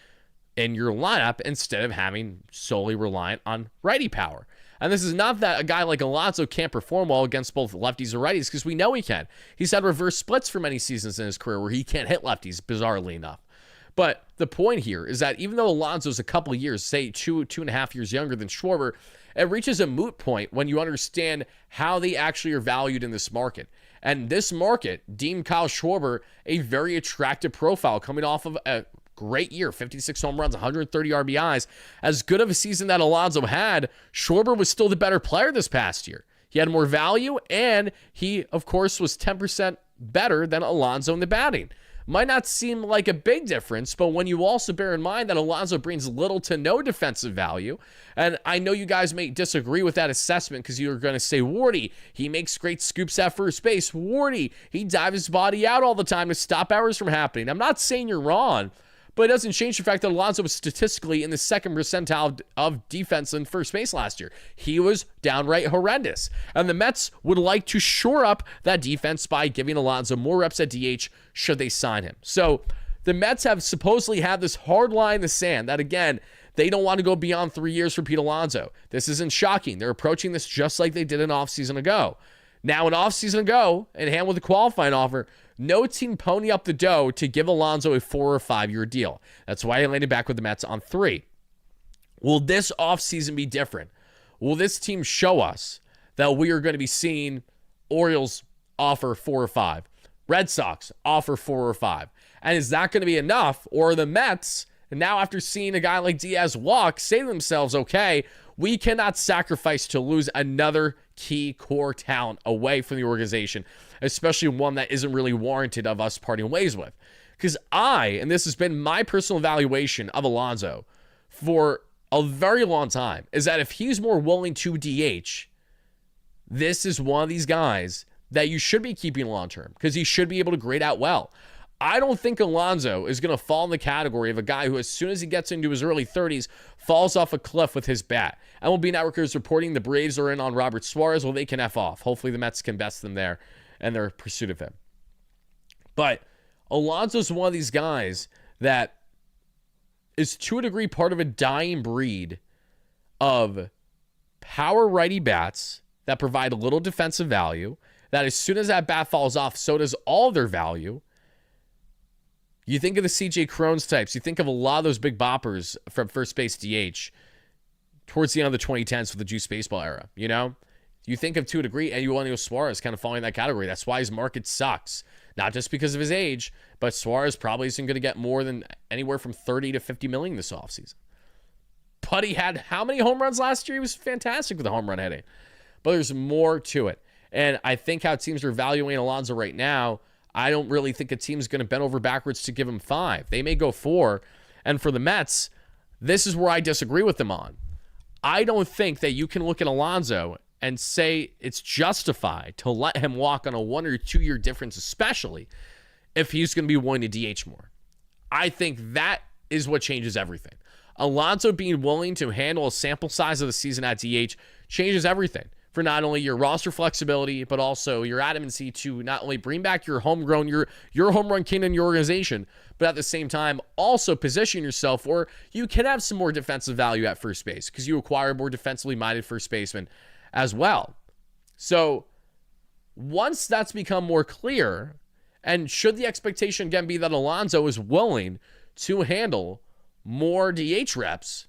in your lineup instead of having solely reliant on righty power. And this is not that a guy like Alonso can't perform well against both lefties or righties, because we know he can. He's had reverse splits for many seasons in his career where he can't hit lefties, bizarrely enough. But the point here is that even though Alonso's a couple of years, say 2.5 years younger than Schwarber, it reaches a moot point when you understand how they actually are valued in this market. And this market deemed Kyle Schwarber a very attractive profile coming off of a great year, 56 home runs, 130 RBIs. As good of a season that Alonso had, Schwarber was still the better player this past year. He had more value, and he, of course, was 10% better than Alonso in the batting. Might not seem like a big difference, but when you also bear in mind that Alonso brings little to no defensive value, and I know you guys may disagree with that assessment because you're going to say, Wardy, he makes great scoops at first base. Wardy, he dives his body out all the time to stop errors from happening. I'm not saying you're wrong, but it doesn't change the fact that Alonso was statistically in the second percentile of defense in first base last year. He was downright horrendous. And the Mets would like to shore up that defense by giving Alonso more reps at DH should they sign him. So the Mets have supposedly had this hard line in the sand that, again, they don't want to go beyond 3 years for Pete Alonso. This isn't shocking. They're approaching this just like they did an offseason ago. Now, an offseason ago, in hand with a qualifying offer, no team pony up the dough to give Alonso a 4 or 5 year deal. That's why he landed back with the Mets on 3. Will this offseason be different? Will this team show us that we are going to be seeing Orioles offer 4 or 5, Red Sox offer 4 or 5? And is that going to be enough? Or are the Mets, and now after seeing a guy like Diaz walk, say to themselves, okay, we cannot sacrifice to lose another key core talent away from the organization, especially one that isn't really warranted of us parting ways with. Because and this has been my personal evaluation of Alonso for a very long time, is that if he's more willing to DH, this is one of these guys that you should be keeping long-term because he should be able to grade out well. I don't think Alonso is going to fall in the category of a guy who, as soon as he gets into his early 30s, falls off a cliff with his bat. MLB Network is reporting the Braves are in on Robert Suarez. Well, they can F off. Hopefully the Mets can best them there in their pursuit of him. But Alonso's one of these guys that is, to a degree, part of a dying breed of power righty bats that provide a little defensive value, that as soon as that bat falls off, so does all their value. You think of the CJ Cron's types. You think of a lot of those big boppers from first base DH towards the end of the 2010s for the juice baseball era, you know? You think of, to a degree, Eugenio Suarez kind of falling in that category. That's why his market sucks. Not just because of his age, but Suarez probably isn't going to get more than anywhere from 30 to 50 million this offseason. But he had how many home runs last year? He was fantastic with the home run hitting. But there's more to it. And I think how teams are valuing Alonso right now, I don't really think a team's going to bend over backwards to give him 5. They may go 4. And for the Mets, this is where I disagree with them on. I don't think that you can look at Alonso and say it's justified to let him walk on a 1 or 2 year difference, especially if he's going to be willing to DH more. I think that is what changes everything. Alonso being willing to handle a sample size of the season at DH changes everything for not only your roster flexibility, but also your adamancy to not only bring back your homegrown, your home run king in your organization, but at the same time also position yourself where you can have some more defensive value at first base because you acquire more defensively minded first baseman as well. So once that's become more clear, and should the expectation again be that Alonso is willing to handle more DH reps,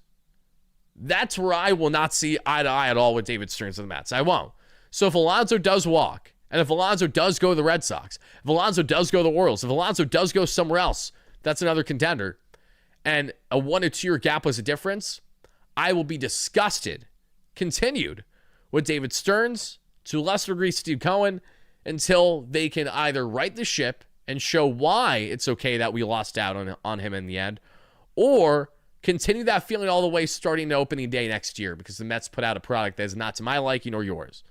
that's where I will not see eye to eye at all with David Stearns and the Mets. I won't. So if Alonso does walk, and if Alonso does go to the Red Sox, if Alonso does go to the Orioles, if Alonso does go somewhere else, that's another contender, and a 1 or 2 year gap was a difference, I will be disgusted, continued, with David Stearns, to a lesser degree Steve Cohen, until they can either right the ship and show why it's okay that we lost out on him in the end, or continue that feeling all the way starting to opening day next year because the Mets put out a product that is not to my liking or yours.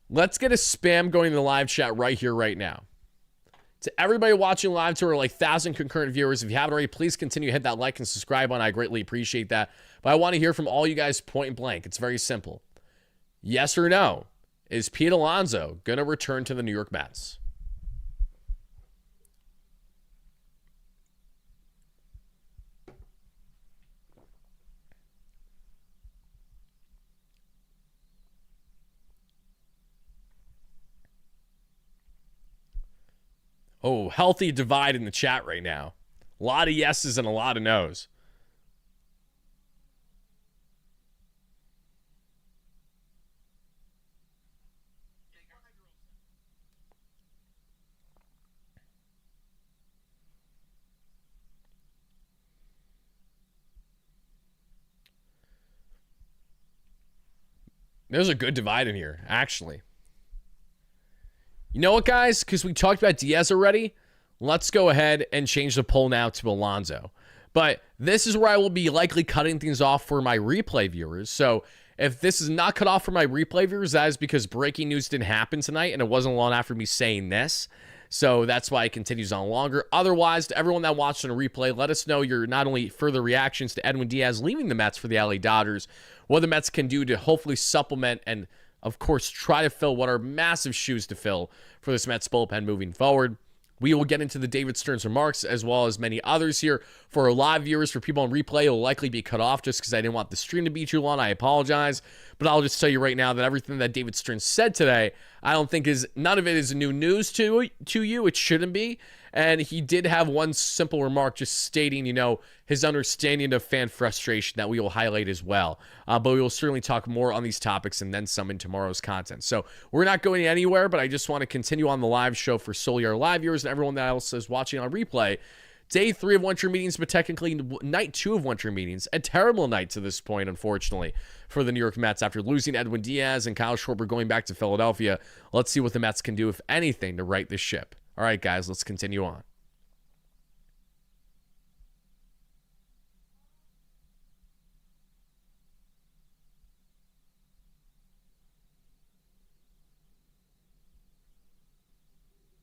Let's get a spam going in the live chat right here, right now. To everybody watching live, to our 1,000 concurrent viewers, if you haven't already, please continue to hit that like and subscribe button. I greatly appreciate that. But I want to hear from all you guys point blank. It's very simple. Yes or no? Is Pete Alonso going to return to the New York Mets? Oh, healthy divide in the chat right now. A lot of yeses and a lot of nos. There's a good divide in here, actually. You know what, guys? Because we talked about Diaz already, let's go ahead and change the poll now to Alonso. But this is where I will be likely cutting things off for my replay viewers. So if this is not cut off for my replay viewers, that is because breaking news didn't happen tonight, and it wasn't long after me saying this. So that's why it continues on longer. Otherwise, to everyone that watched on a replay, let us know your not only further reactions to Edwin Diaz leaving the Mets for the LA Dodgers, what the Mets can do to hopefully supplement and, of course, try to fill what are massive shoes to fill for this Mets bullpen moving forward. We will get into the David Stearns remarks as well as many others here. For our live viewers, for people on replay, it will likely be cut off just because I didn't want the stream to be too long. I apologize. But I'll just tell you right now that everything that David Stearns said today, I don't think none of it is new news to you. It shouldn't be. And he did have one simple remark just stating, his understanding of fan frustration that we will highlight as well. But we will certainly talk more on these topics and then some in tomorrow's content. So we're not going anywhere, but I just want to continue on the live show for solely our live viewers and everyone that else is watching on replay. Day 3 of one-true meetings, but technically night 2 of one-true meetings. A terrible night to this point, unfortunately, for the New York Mets after losing Edwin Diaz and Kyle Schwarber going back to Philadelphia. Let's see what the Mets can do, if anything, to right this ship. All right, guys, let's continue on.